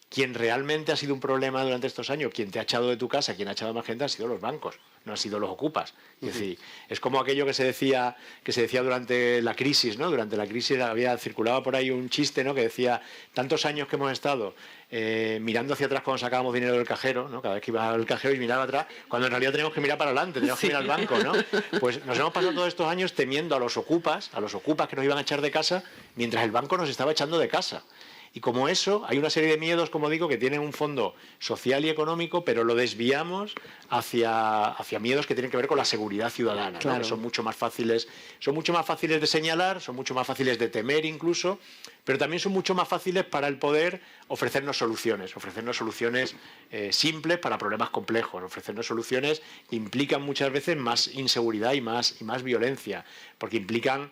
quien realmente ha sido un problema durante estos años, quien te ha echado de tu casa, quien ha echado a más gente, han sido los bancos, no han sido los ocupas. Es decir, es como aquello que se decía durante la crisis, ¿no? Durante la crisis circulaba por ahí un chiste, ¿no? Que decía, tantos años que hemos estado mirando hacia atrás cuando sacábamos dinero del cajero, ¿no? Cada vez que iba al cajero y miraba atrás, cuando en realidad teníamos que mirar para adelante, teníamos que mirar al banco, ¿no? Pues nos hemos pasado todos estos años temiendo a los ocupas que nos iban a echar de casa, mientras el banco nos estaba echando de casa. Y como eso, hay una serie de miedos, como digo, que tienen un fondo social y económico, pero lo desviamos hacia miedos que tienen que ver con la seguridad ciudadana, claro, ¿no? Que son mucho más fáciles de señalar, son mucho más fáciles de temer incluso, pero también son mucho más fáciles para el poder ofrecernos soluciones simples para problemas complejos, ofrecernos soluciones que implican muchas veces más inseguridad y más violencia, porque implican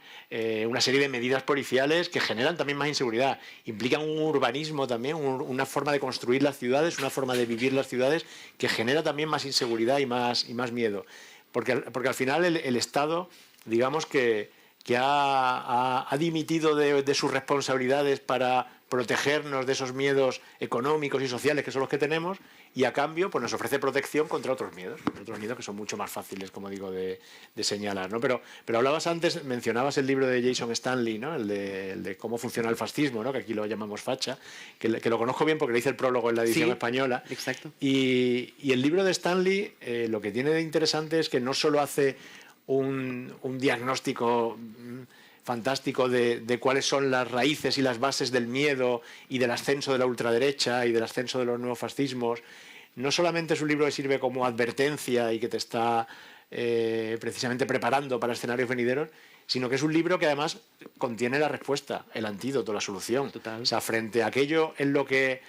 una serie de medidas policiales que generan también más inseguridad, implican un urbanismo también, una forma de construir las ciudades, una forma de vivir las ciudades que genera también más inseguridad y más miedo, porque al final el Estado, digamos que ha dimitido de sus responsabilidades para protegernos de esos miedos económicos y sociales que son los que tenemos, y a cambio pues nos ofrece protección contra otros miedos que son mucho más fáciles, como digo, de señalar, ¿no? Pero hablabas antes, mencionabas el libro de Jason Stanley, ¿no? El de cómo funciona el fascismo, ¿no? Que aquí lo llamamos facha, que lo conozco bien porque le hice el prólogo en la edición española. Exacto. Y el libro de Stanley lo que tiene de interesante es que no solo hace un diagnóstico fantástico de cuáles son las raíces y las bases del miedo y del ascenso de la ultraderecha y del ascenso de los nuevos fascismos. No solamente es un libro que sirve como advertencia y que te está precisamente preparando para escenarios venideros, sino que es un libro que además contiene la respuesta, el antídoto, la solución. Total. O sea, frente a aquello en lo que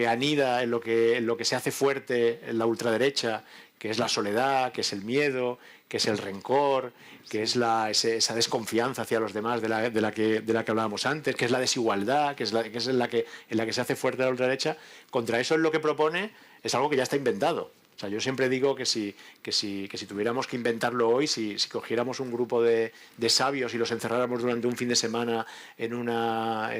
anida, en lo que se hace fuerte en la ultraderecha, que es la soledad, que es el miedo, que es el rencor, que es esa desconfianza hacia los demás de la que hablábamos antes, que es la desigualdad, que es en la que se hace fuerte la ultraderecha. Contra eso, es lo que propone, es algo que ya está inventado. O sea, yo siempre digo que si tuviéramos que inventarlo hoy, si cogiéramos un grupo de sabios y los encerráramos durante un fin de semana en una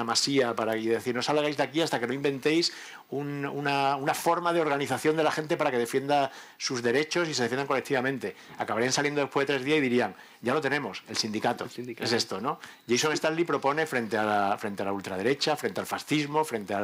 masía y decir, no salgáis de aquí hasta que no inventéis una forma de organización de la gente para que defienda sus derechos y se defiendan colectivamente, acabarían saliendo después de 3 días y dirían, ya lo tenemos, el sindicato. Es esto, ¿no? Jason Stanley propone frente a la ultraderecha, frente al fascismo, frente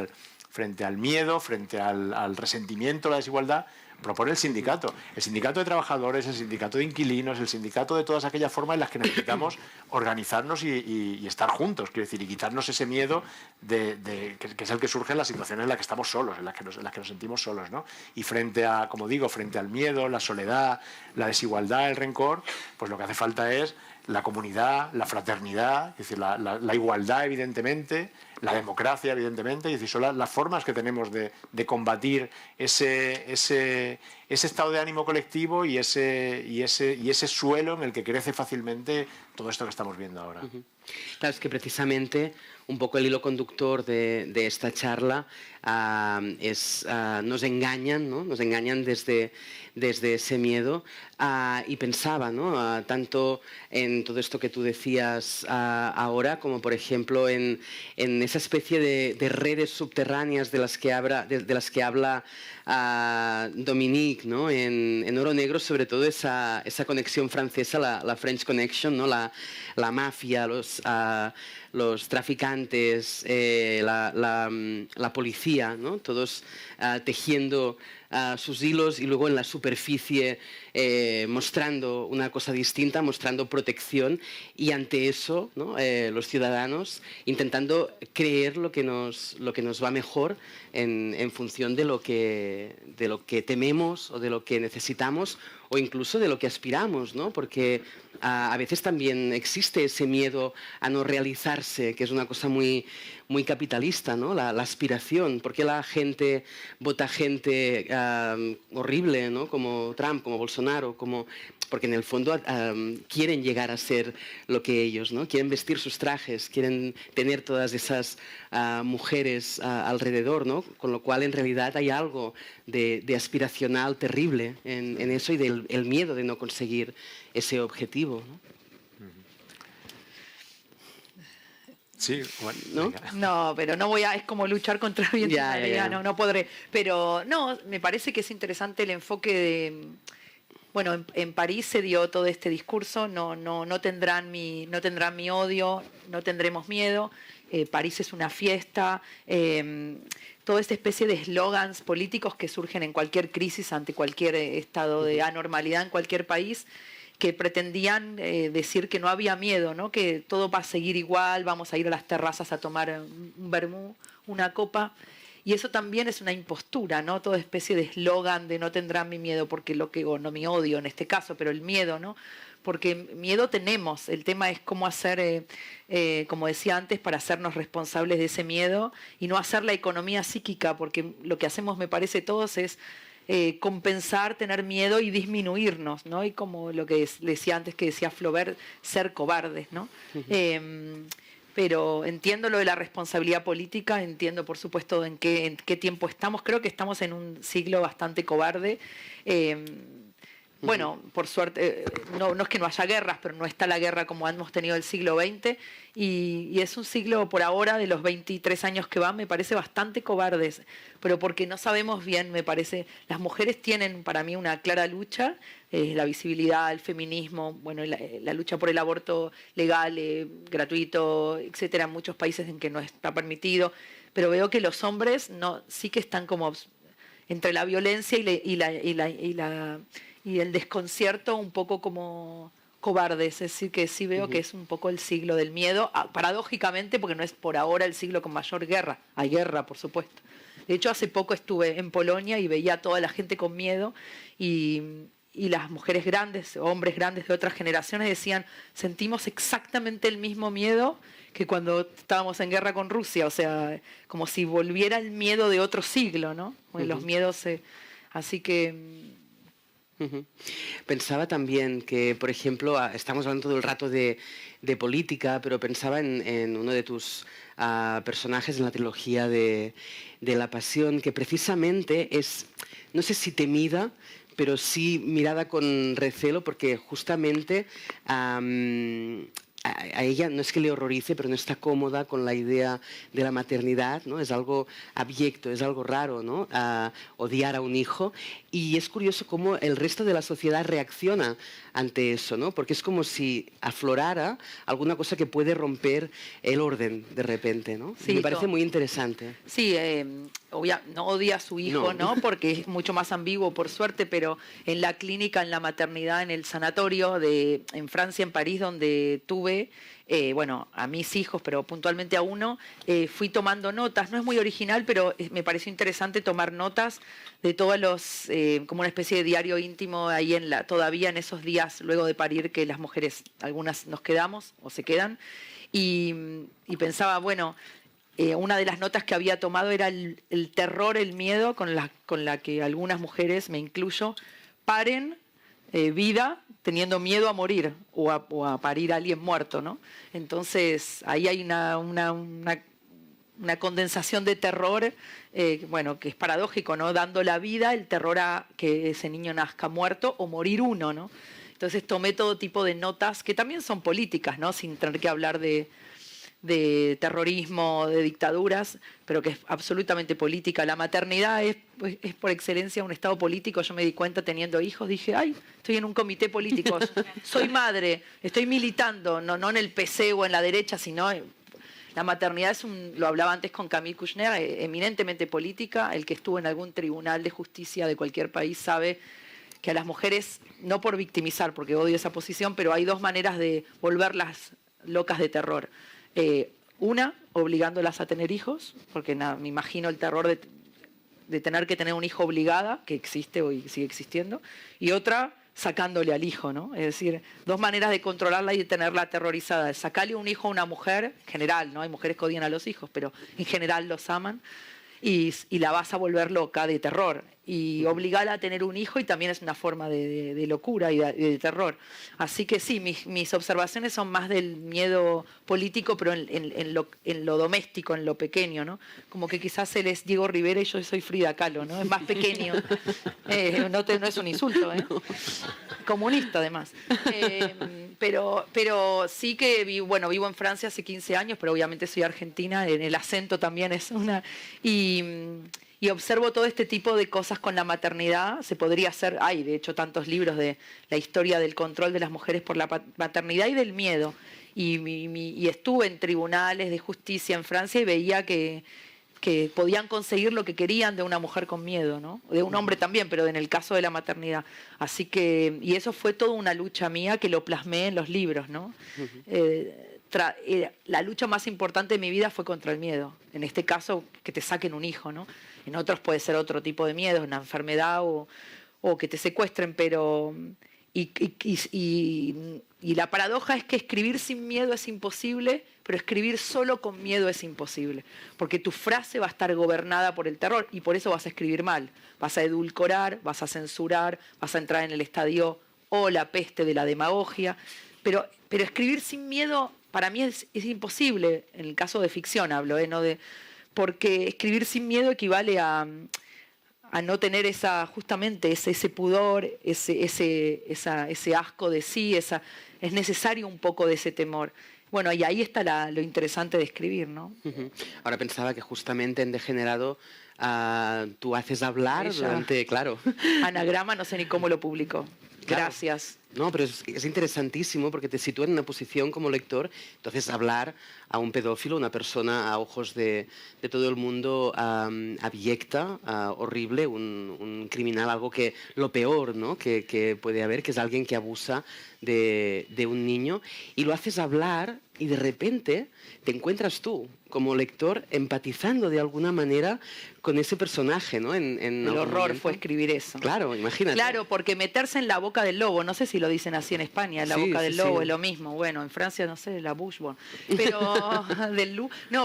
al miedo, frente al resentimiento, la desigualdad, propone el sindicato. El sindicato de trabajadores, el sindicato de inquilinos, el sindicato de todas aquellas formas en las que necesitamos organizarnos y estar juntos, quiero decir, y quitarnos ese miedo que es el que surge en las situaciones en las que estamos solos, en las que nos sentimos solos, ¿no? Y frente al miedo, la soledad, la desigualdad, el rencor, pues lo que hace falta es la comunidad, la fraternidad, es decir, la igualdad, evidentemente, la democracia, evidentemente, es decir, son las formas que tenemos de combatir ese estado de ánimo colectivo y ese suelo en el que crece fácilmente todo esto que estamos viendo ahora. Claro, es que precisamente un poco el hilo conductor de esta charla nos engañan, ¿no? Nos engañan desde ese miedo y pensaba, ¿no? Tanto en todo esto que tú decías ahora, como por ejemplo en esa especie de redes subterráneas de las que habla Dominique, ¿no? En Oro Negro, sobre todo esa conexión francesa, la French Connection, ¿no? La mafia, los traficantes, la policía, ¿no? Todos tejiendo sus hilos y luego en la superficie mostrando una cosa distinta, mostrando protección, y ante eso, ¿no? Los ciudadanos intentando creer lo que nos va mejor en función de lo que tememos o de lo que necesitamos o incluso de lo que aspiramos, ¿no? Porque a veces también existe ese miedo a no realizarse, que es una cosa muy, muy capitalista, ¿no? La aspiración. ¿Por qué la gente vota gente horrible, ¿no? Como Trump, como Bolsonaro, porque en el fondo quieren llegar a ser lo que ellos, ¿no? Quieren vestir sus trajes, quieren tener todas esas mujeres alrededor, ¿no? Con lo cual en realidad hay algo de aspiracional terrible en eso y del miedo de no conseguir ese objetivo, ¿no? Sí, bueno, ¿no? No, pero no voy a, es como luchar contra el viento en Ya. realidad, no podré. Pero no, me parece que es interesante el enfoque de, bueno, en París se dio todo este discurso, no tendrán mi odio, no tendremos miedo, París es una fiesta, toda esta especie de eslogans políticos que surgen en cualquier crisis, ante cualquier estado de anormalidad en cualquier país, que pretendían decir que no había miedo, ¿no? Que todo va a seguir igual, vamos a ir a las terrazas a tomar un vermú, una copa. Y eso también es una impostura, ¿no? Toda especie de eslogan de no tendrán mi miedo, porque o no mi odio en este caso, pero el miedo, ¿no? Porque miedo tenemos. El tema es cómo hacer, como decía antes, para hacernos responsables de ese miedo y no hacer la economía psíquica, porque lo que hacemos, me parece, todos es compensar, tener miedo y disminuirnos, ¿no? Y como lo que decía antes, que decía Flaubert, ser cobardes, ¿no? Pero entiendo lo de la responsabilidad política, entiendo por supuesto en qué tiempo estamos, creo que estamos en un siglo bastante cobarde. Bueno, por suerte, no es que no haya guerras, pero no está la guerra como hemos tenido el siglo XX, y es un siglo por ahora, de los 23 años que van, me parece bastante cobardes, pero porque no sabemos bien, me parece. Las mujeres tienen para mí una clara lucha, la visibilidad, el feminismo, bueno, la lucha por el aborto legal, gratuito, etcétera, en muchos países en que no está permitido, pero veo que los hombres sí que están como entre la violencia y el desconcierto, un poco como cobardes. Es decir, que sí veo que es un poco el siglo del miedo, paradójicamente, porque no es por ahora el siglo con mayor guerra. Hay guerra, por supuesto. De hecho, hace poco estuve en Polonia y veía a toda la gente con miedo, y las mujeres grandes, hombres grandes de otras generaciones decían, sentimos exactamente el mismo miedo que cuando estábamos en guerra con Rusia. O sea, como si volviera el miedo de otro siglo, ¿no? Los miedos... así que... Ujú. Pensaba también que, por ejemplo, estamos hablando todo el rato de política, pero pensaba en uno de tus personajes en la trilogía de La Pasión, que precisamente es, no sé si temida, pero sí mirada con recelo, porque justamente a ella no es que le horrorice, pero no está cómoda con la idea de la maternidad, ¿no? Es algo abyecto, es algo raro, ¿no? Odiar a un hijo. Y es curioso cómo el resto de la sociedad reacciona ante eso, ¿no? Porque es como si aflorara alguna cosa que puede romper el orden de repente, ¿no? Sí, me parece muy interesante. Sí, no odia a su hijo, ¿no? Porque es mucho más ambiguo, por suerte, pero en la clínica, en la maternidad, en el sanatorio en Francia, en París, donde tuve, bueno, a mis hijos, pero puntualmente a uno, fui tomando notas. No es muy original, pero me pareció interesante tomar notas de todos los, como una especie de diario íntimo ahí todavía en esos días luego de parir, que las mujeres, algunas nos quedamos o se quedan, y pensaba, bueno, una de las notas que había tomado era el terror, el miedo con la que algunas mujeres, me incluyo, paren vida teniendo miedo a morir o a parir a alguien muerto, ¿no? Entonces ahí hay una condensación de terror, bueno, que es paradójico, ¿no? Dando la vida, el terror a que ese niño nazca muerto o morir uno, ¿no? Entonces tomé todo tipo de notas que también son políticas, ¿no? Sin tener que hablar de terrorismo, de dictaduras, pero que es absolutamente política. La maternidad es por excelencia un estado político. Yo me di cuenta teniendo hijos, dije, ay, estoy en un comité político, soy madre, estoy militando, no en el PC o en la derecha, sino la maternidad lo hablaba antes con Camille Kouchner, eminentemente política. El que estuvo en algún tribunal de justicia de cualquier país sabe que a las mujeres, no por victimizar, porque odio esa posición, pero hay dos maneras de volverlas locas de terror. Una, obligándolas a tener hijos, porque me imagino el terror de tener que tener un hijo obligada, que existe hoy y sigue existiendo, y otra, sacándole al hijo, ¿no? Es decir, dos maneras de controlarla y de tenerla aterrorizada. Sacarle un hijo a una mujer, en general, ¿no? Hay mujeres que odian a los hijos, pero en general los aman, y la vas a volver loca de terror. Y obligarla a tener un hijo y también es una forma de locura y de terror. Así que sí, mis observaciones son más del miedo político, pero en lo doméstico, en lo pequeño, ¿no? Como que quizás él es Diego Rivera y yo soy Frida Kahlo, ¿no? Es más pequeño. No es un insulto, ¿eh? Comunista, además. Pero sí que vivo en Francia hace 15 años, pero obviamente soy argentina, en el acento también es una... Y observo todo este tipo de cosas con la maternidad. Se podría hacer, hay de hecho tantos libros de la historia del control de las mujeres por la maternidad y del miedo. Y estuve en tribunales de justicia en Francia y veía que podían conseguir lo que querían de una mujer con miedo, ¿no? De un hombre también, pero en el caso de la maternidad. Así que, y eso fue toda una lucha mía que lo plasmé en los libros, ¿no? La lucha más importante de mi vida fue contra el miedo. En este caso, que te saquen un hijo, ¿no? En otros puede ser otro tipo de miedo, una enfermedad o que te secuestren, pero... Y la paradoja es que escribir sin miedo es imposible, pero escribir solo con miedo es imposible. Porque tu frase va a estar gobernada por el terror y por eso vas a escribir mal. Vas a edulcorar, vas a censurar, vas a entrar en el estadio o la peste de la demagogia. Pero escribir sin miedo para mí es imposible, en el caso de ficción hablo, porque escribir sin miedo equivale a no tener justamente ese pudor, ese asco de sí, es necesario un poco de ese temor. Bueno, y ahí está lo interesante de escribir, ¿no? Ahora pensaba que justamente en Degenerado tú haces hablar durante, claro. Anagrama, no sé ni cómo lo publicó. Claro. Gracias. No, pero es interesantísimo porque te sitúa en una posición como lector, entonces hablar a un pedófilo, una persona a ojos de todo el mundo abyecta, horrible, un criminal, algo que lo peor, ¿no? que puede haber, que es alguien que abusa de un niño, y lo haces hablar y de repente te encuentras tú como lector empatizando de alguna manera con ese personaje, ¿no? El horror fue escribir eso. Claro, imagínate. Claro, porque meterse en la boca del lobo, no sé si lo dicen así en España, en la boca del lobo es lo mismo. Bueno, en Francia no sé, la Bushborn. Pero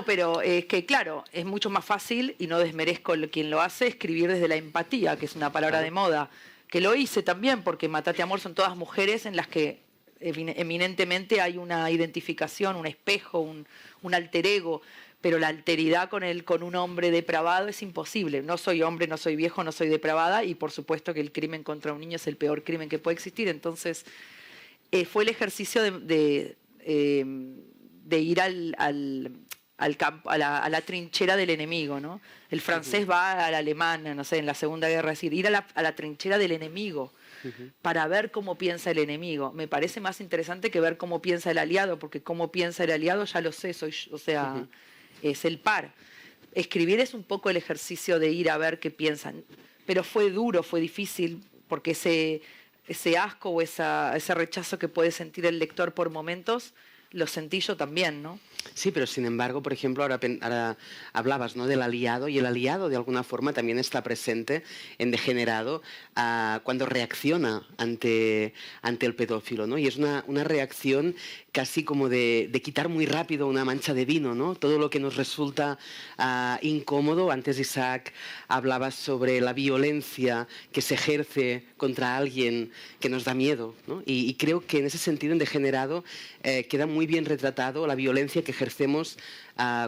pero es que claro, es mucho más fácil, y no desmerezco quien lo hace, escribir desde la empatía, que es una palabra de moda, que lo hice también, porque Matate Amor son todas mujeres en las que eminentemente hay una identificación, un espejo, un alter ego, pero la alteridad con un hombre depravado es imposible. No soy hombre, no soy viejo, no soy depravada, y por supuesto que el crimen contra un niño es el peor crimen que puede existir. Entonces, fue el ejercicio de ir al campo, a la trinchera del enemigo, ¿no? El francés va al alemán, no sé, en la Segunda Guerra, es decir, ir a la trinchera del enemigo para ver cómo piensa el enemigo. Me parece más interesante que ver cómo piensa el aliado, porque cómo piensa el aliado ya lo sé, es el par. Escribir es un poco el ejercicio de ir a ver qué piensan, pero fue duro, fue difícil, porque ese asco o ese rechazo que puede sentir el lector por momentos, lo sentí yo también, ¿no? Sí, pero sin embargo, por ejemplo, ahora hablabas, ¿no?, del aliado, y el aliado de alguna forma también está presente en Degenerado cuando reacciona ante el pedófilo, ¿no? Y es una reacción casi como de quitar muy rápido una mancha de vino, ¿no? Todo lo que nos resulta incómodo. Antes Isaac hablaba sobre la violencia que se ejerce contra alguien que nos da miedo, ¿no? Y creo que en ese sentido en Degenerado queda muy bien retratado la violencia que ejercemos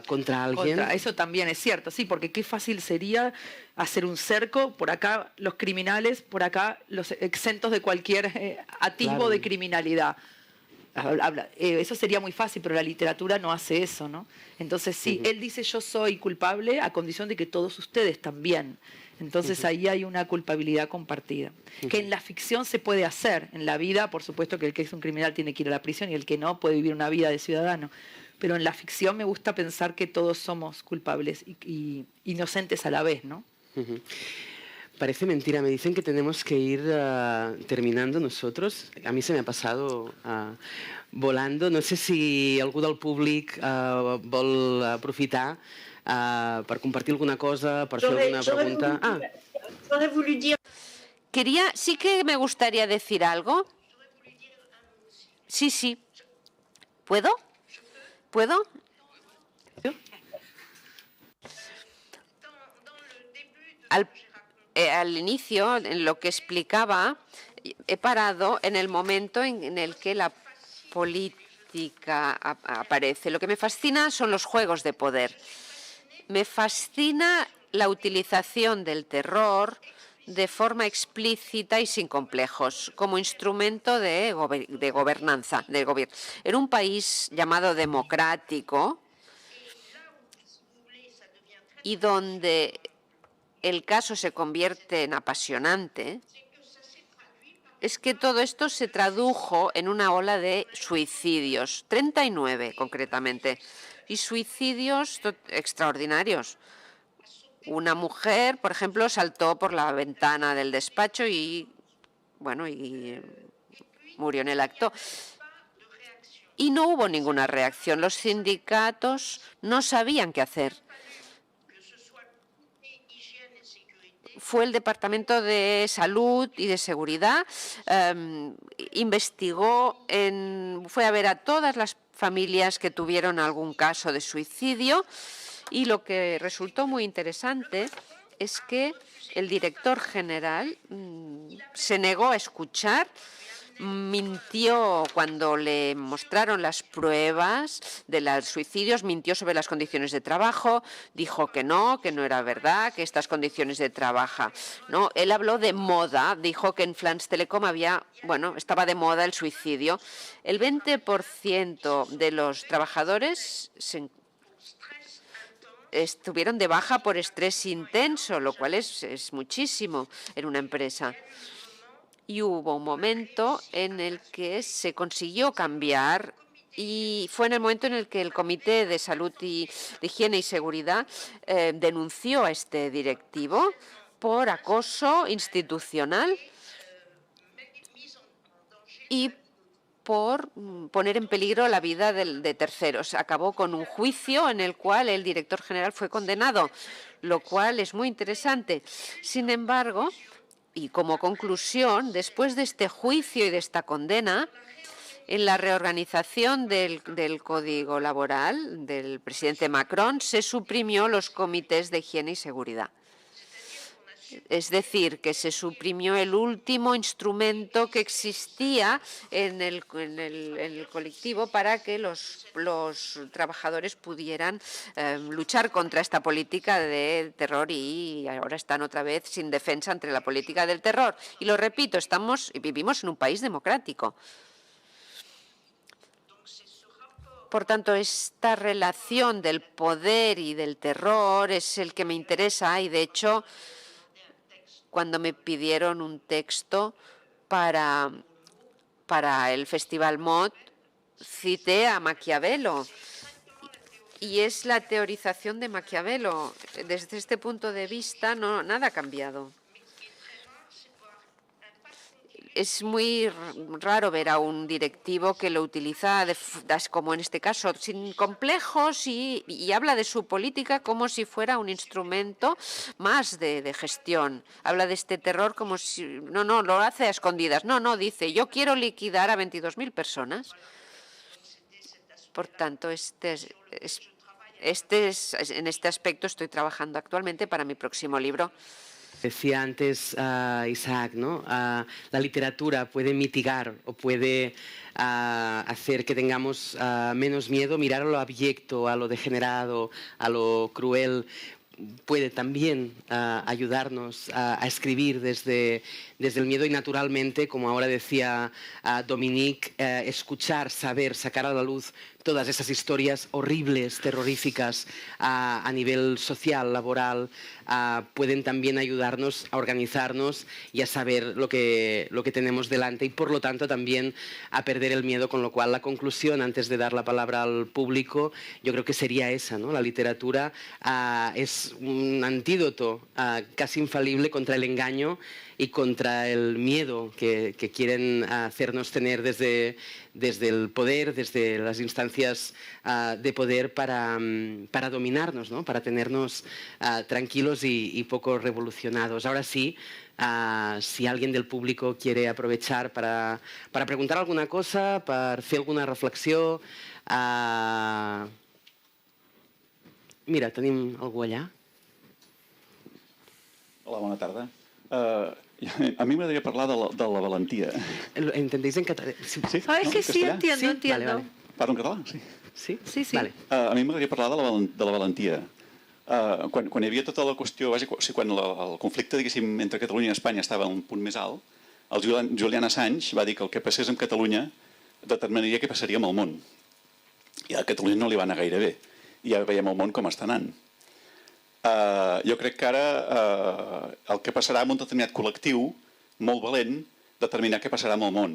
contra alguien. Eso también es cierto, sí, porque qué fácil sería hacer un cerco, por acá los criminales, por acá los exentos de cualquier atisbo Claro. de criminalidad. Eso sería muy fácil, pero la literatura no hace eso, ¿no? Entonces sí, él dice yo soy culpable a condición de que todos ustedes también. Entonces ahí hay una culpabilidad compartida, que en la ficción se puede hacer. En la vida, por supuesto que el que es un criminal tiene que ir a la prisión y el que no puede vivir una vida de ciudadano. Pero en la ficción me gusta pensar que todos somos culpables y inocentes a la vez, ¿no? Parece mentira, me dicen que tenemos que ir terminando nosotros. A mí se me ha pasado volando. No sé si algú del públic vol aprofitar per compartir alguna cosa, per fer alguna pregunta. J'aurais voulu dire. Sí que me gustaría decir algo. Sí. ¿Puedo? Al inicio, en lo que explicaba, he parado en el momento en el que la política aparece. Lo que me fascina son los juegos de poder. Me fascina la utilización del terror de forma explícita y sin complejos, como instrumento de gobernanza, de gobierno. En un país llamado democrático y donde el caso se convierte en apasionante, es que todo esto se tradujo en una ola de suicidios, 39 concretamente, y suicidios extraordinarios. Una mujer, por ejemplo, saltó por la ventana del despacho y murió en el acto. Y no hubo ninguna reacción. Los sindicatos no sabían qué hacer. Fue el Departamento de Salud y de Seguridad, investigó, fue a ver a todas las familias que tuvieron algún caso de suicidio, y lo que resultó muy interesante es que el director general se negó a escuchar, mintió cuando le mostraron las pruebas de los suicidios, mintió sobre las condiciones de trabajo, dijo que no era verdad, que estas condiciones de trabajo, ¿no? Él habló de moda, dijo que en France Telecom estaba de moda el suicidio. El 20% de los trabajadores estuvieron de baja por estrés intenso, lo cual es muchísimo en una empresa. Y hubo un momento en el que se consiguió cambiar, y fue en el momento en el que el Comité de Salud y de Higiene y Seguridad denunció a este directivo por acoso institucional y por poner en peligro la vida de terceros. Acabó con un juicio en el cual el director general fue condenado, lo cual es muy interesante. Sin embargo, y como conclusión, después de este juicio y de esta condena, en la reorganización del Código Laboral del presidente Macron se suprimió los comités de higiene y seguridad. Es decir, que se suprimió el último instrumento que existía en el colectivo para que los trabajadores pudieran luchar contra esta política de terror, y ahora están otra vez sin defensa ante la política del terror. Y lo repito, vivimos en un país democrático. Por tanto, esta relación del poder y del terror es el que me interesa, y de hecho, cuando me pidieron un texto para el Festival MOT, cité a Maquiavelo. Y es la teorización de Maquiavelo. Desde este punto de vista, nada ha cambiado. Es muy raro ver a un directivo que lo utiliza, como en este caso, sin complejos, y habla de su política como si fuera un instrumento más de gestión. Habla de este terror como si... No, lo hace a escondidas. No, dice, yo quiero liquidar a 22.000 personas. Por tanto, en este aspecto estoy trabajando actualmente para mi próximo libro. Decía antes Isaac, ¿no? La literatura puede mitigar o puede hacer que tengamos menos miedo, mirar a lo abyecto, a lo degenerado, a lo cruel. Puede también ayudarnos a escribir desde el miedo, y naturalmente, como ahora decía Dominique, escuchar, saber, sacar a la luz todas esas historias horribles, terroríficas a nivel social, laboral, pueden también ayudarnos a organizarnos y a saber lo que tenemos delante, y por lo tanto también a perder el miedo, con lo cual la conclusión, antes de dar la palabra al público, yo creo que sería esa, ¿no? La literatura es un antídoto casi infalible contra el engaño y contra el miedo que quieren hacernos tener desde el poder, desde las instancias de poder para dominarnos, ¿no? Para tenernos tranquilos y poco revolucionados. Ahora sí, si alguien del público quiere aprovechar para preguntar alguna cosa, para fer alguna reflexió. Mira, tenim algú allà. Hola, bona tarda. A mí me m'agradaria parlar de la valentia. ¿Entendéis en catalán? Sí? ¿Sabes que sí? ¿Castellà? Entiendo, Sí, entiendo. vale. Parlo en català? Sí. Sí? Sí. Vale. A mi m'agradaria parlar de la valentia. Quan hi havia tota la qüestió, quan el conflicte, diguéssim, entre Catalunya i Espanya estava a un punt més alt, el Julian Assange va dir que el que passés amb Catalunya determinaria què passaria amb el món. I a Catalunya no li va anar gaire bé. I ja veiem el món com està anant. Jo crec que ara el que passarà amb un determinat col·lectiu molt valent determinar què passarà amb el món.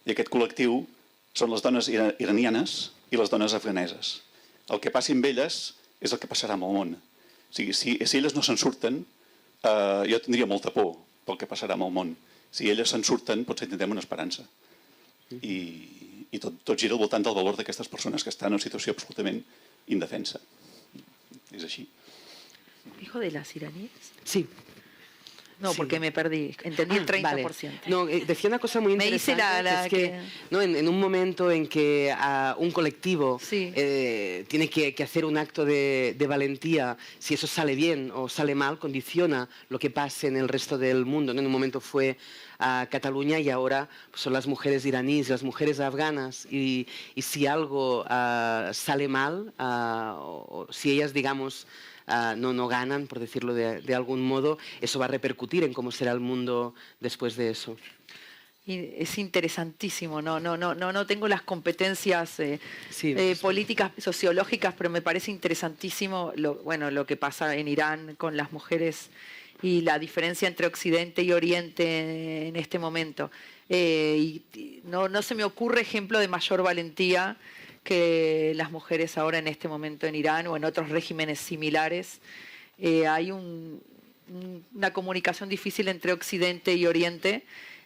I aquest col·lectiu són les dones iranianes i les dones afganeses. El que passi amb elles és el que passarà amb el món. O sigui, si elles no se'n surten, jo tindria molta por pel que passarà amb el món. Si elles se'n surten, potser tindrem una esperança. I tot gira al voltant del valor d'aquestes persones que estan en una situació absolutament indefensa. És així. ¿Hijo de las iraníes? Sí. No, Sí. porque me perdí. Entendí el 30%. Vale. No, decía una cosa muy Me hice interesante, que es que ¿no? en un momento en que un colectivo Sí. Tiene que hacer un acto de valentía, si eso sale bien o sale mal, condiciona lo que pase en el resto del mundo, ¿no? En un momento fue a Cataluña y ahora pues, son las mujeres iraníes, las mujeres afganas, y si algo sale mal, o si ellas, digamos, no ganan, por decirlo de algún modo, eso va a repercutir en cómo será el mundo después de eso. Y es interesantísimo, no tengo las competencias Sí. políticas, sociológicas, pero me parece interesantísimo lo que pasa en Irán con las mujeres y la diferencia entre Occidente y Oriente en este momento. No se me ocurre ejemplo de mayor valentía que las mujeres ahora en este momento en Irán o en otros regímenes similares. Hay una comunicación difícil entre Occidente y Oriente,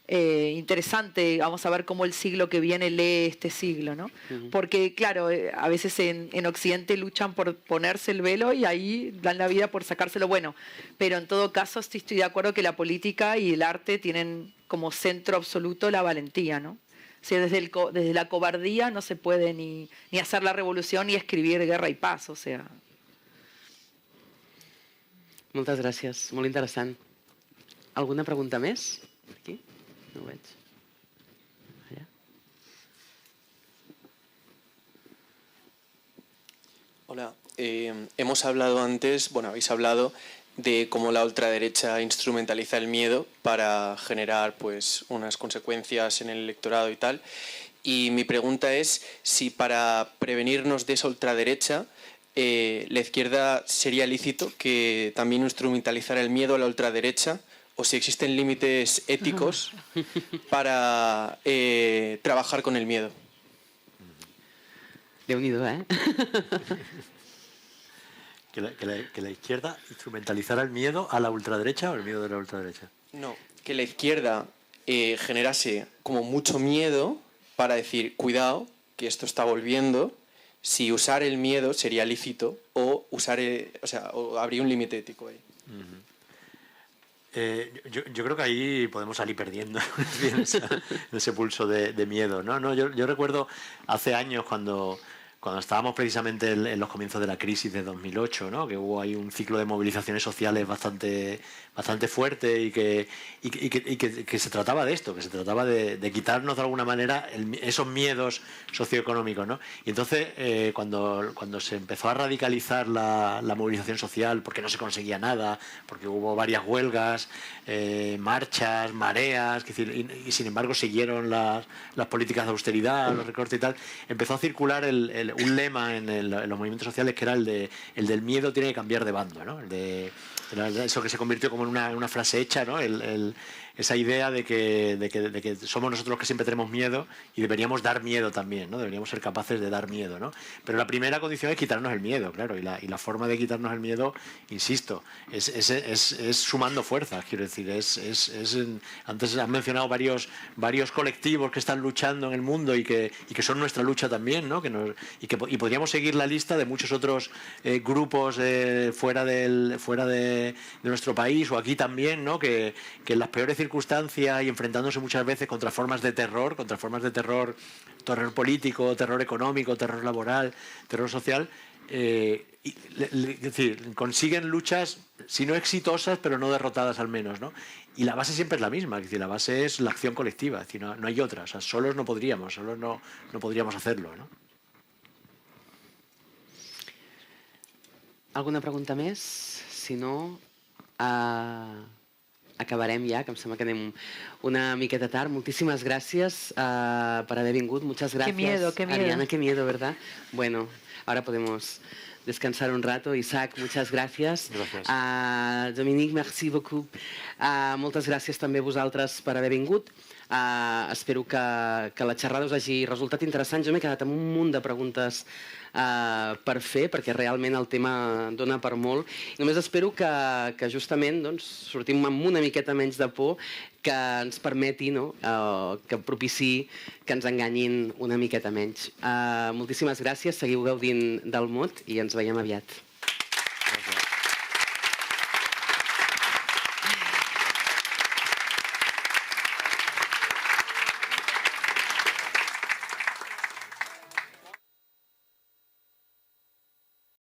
interesante. Vamos a ver cómo el siglo que viene lee este siglo, ¿no? Porque, claro, a veces en Occidente luchan por ponerse el velo y ahí dan la vida por sacárselo. Bueno, pero en todo caso sí estoy de acuerdo que la política y el arte tienen como centro absoluto la valentía, ¿no? O sea, desde la cobardía no se puede ni hacer la revolución ni escribir guerra y paz, o sea. Moltes gràcies, molt interessant. Alguna pregunta més? Aquí? No ho veig. Allà. Hola, hemos hablado antes, bueno, habéis hablado de cómo la ultraderecha instrumentaliza el miedo para generar pues unas consecuencias en el electorado y tal. Y mi pregunta es si para prevenirnos de esa ultraderecha la izquierda sería lícito que también instrumentalizara el miedo a la ultraderecha, o si existen límites éticos para trabajar con el miedo. Déu-n'hi-do, ¿eh? Que la izquierda instrumentalizara el miedo a la ultraderecha o el miedo de la ultraderecha. No, que la izquierda generase como mucho miedo para decir, cuidado, que esto está volviendo, si usar el miedo sería lícito o o habría un límite ético ahí. Yo creo que ahí podemos salir perdiendo en ese pulso de miedo, ¿no? Yo recuerdo hace años cuando estábamos precisamente en los comienzos de la crisis de 2008, ¿no? Que hubo ahí un ciclo de movilizaciones sociales bastante fuerte y que se trataba de esto, que se trataba de quitarnos de alguna manera esos miedos socioeconómicos, ¿no? Y entonces cuando se empezó a radicalizar la movilización social porque no se conseguía nada, porque hubo varias huelgas, marchas, mareas, y sin embargo siguieron las políticas de austeridad, los recortes y tal, empezó a circular un lema en los movimientos sociales que era el del miedo tiene que cambiar de bando, ¿no? Eso que se convirtió como en una frase hecha, ¿no? Esa idea de que somos nosotros los que siempre tenemos miedo y deberíamos dar miedo también, ¿no? Deberíamos ser capaces de dar miedo, ¿no? Pero la primera condición es quitarnos el miedo, claro, y la forma de quitarnos el miedo, insisto, es sumando fuerzas, quiero decir, antes han mencionado varios colectivos que están luchando en el mundo y que son nuestra lucha también, ¿no? Y podríamos seguir la lista de muchos otros grupos fuera de nuestro país o aquí también, ¿no? Que en las peores circunstancias y enfrentándose muchas veces contra formas de terror político, terror económico, terror laboral, terror social, es decir, consiguen luchas, si no exitosas, pero no derrotadas al menos, ¿no? Y la base siempre es la misma, es decir, la base es la acción colectiva, es decir, no hay otra, o sea, solos no podríamos hacerlo, ¿no? Alguna pregunta més? Si no, acabarem ja, que em sembla que anem una miqueta tard. Muchísimas gracias por haber vingut. Muchas gracias. Qué miedo. Ariana, qué miedo, ¿verdad? Bueno, ahora podemos descansar un rato. Isaac, muchas gracias. Gràcies. Dominique, merci beaucoup. Moltes gràcies també a vosaltres per haver vingut. Espero que la xerrada us hagi resultat interessant. Jo m'he quedat amb un munt de preguntes per fer, perquè realment el tema dona per molt. Només espero que justament sortim amb una miqueta menys de por, que ens permeti, que propiciï que ens enganyin una miqueta menys. Moltíssimes gràcies, seguiu gaudint del mot i ens veiem aviat.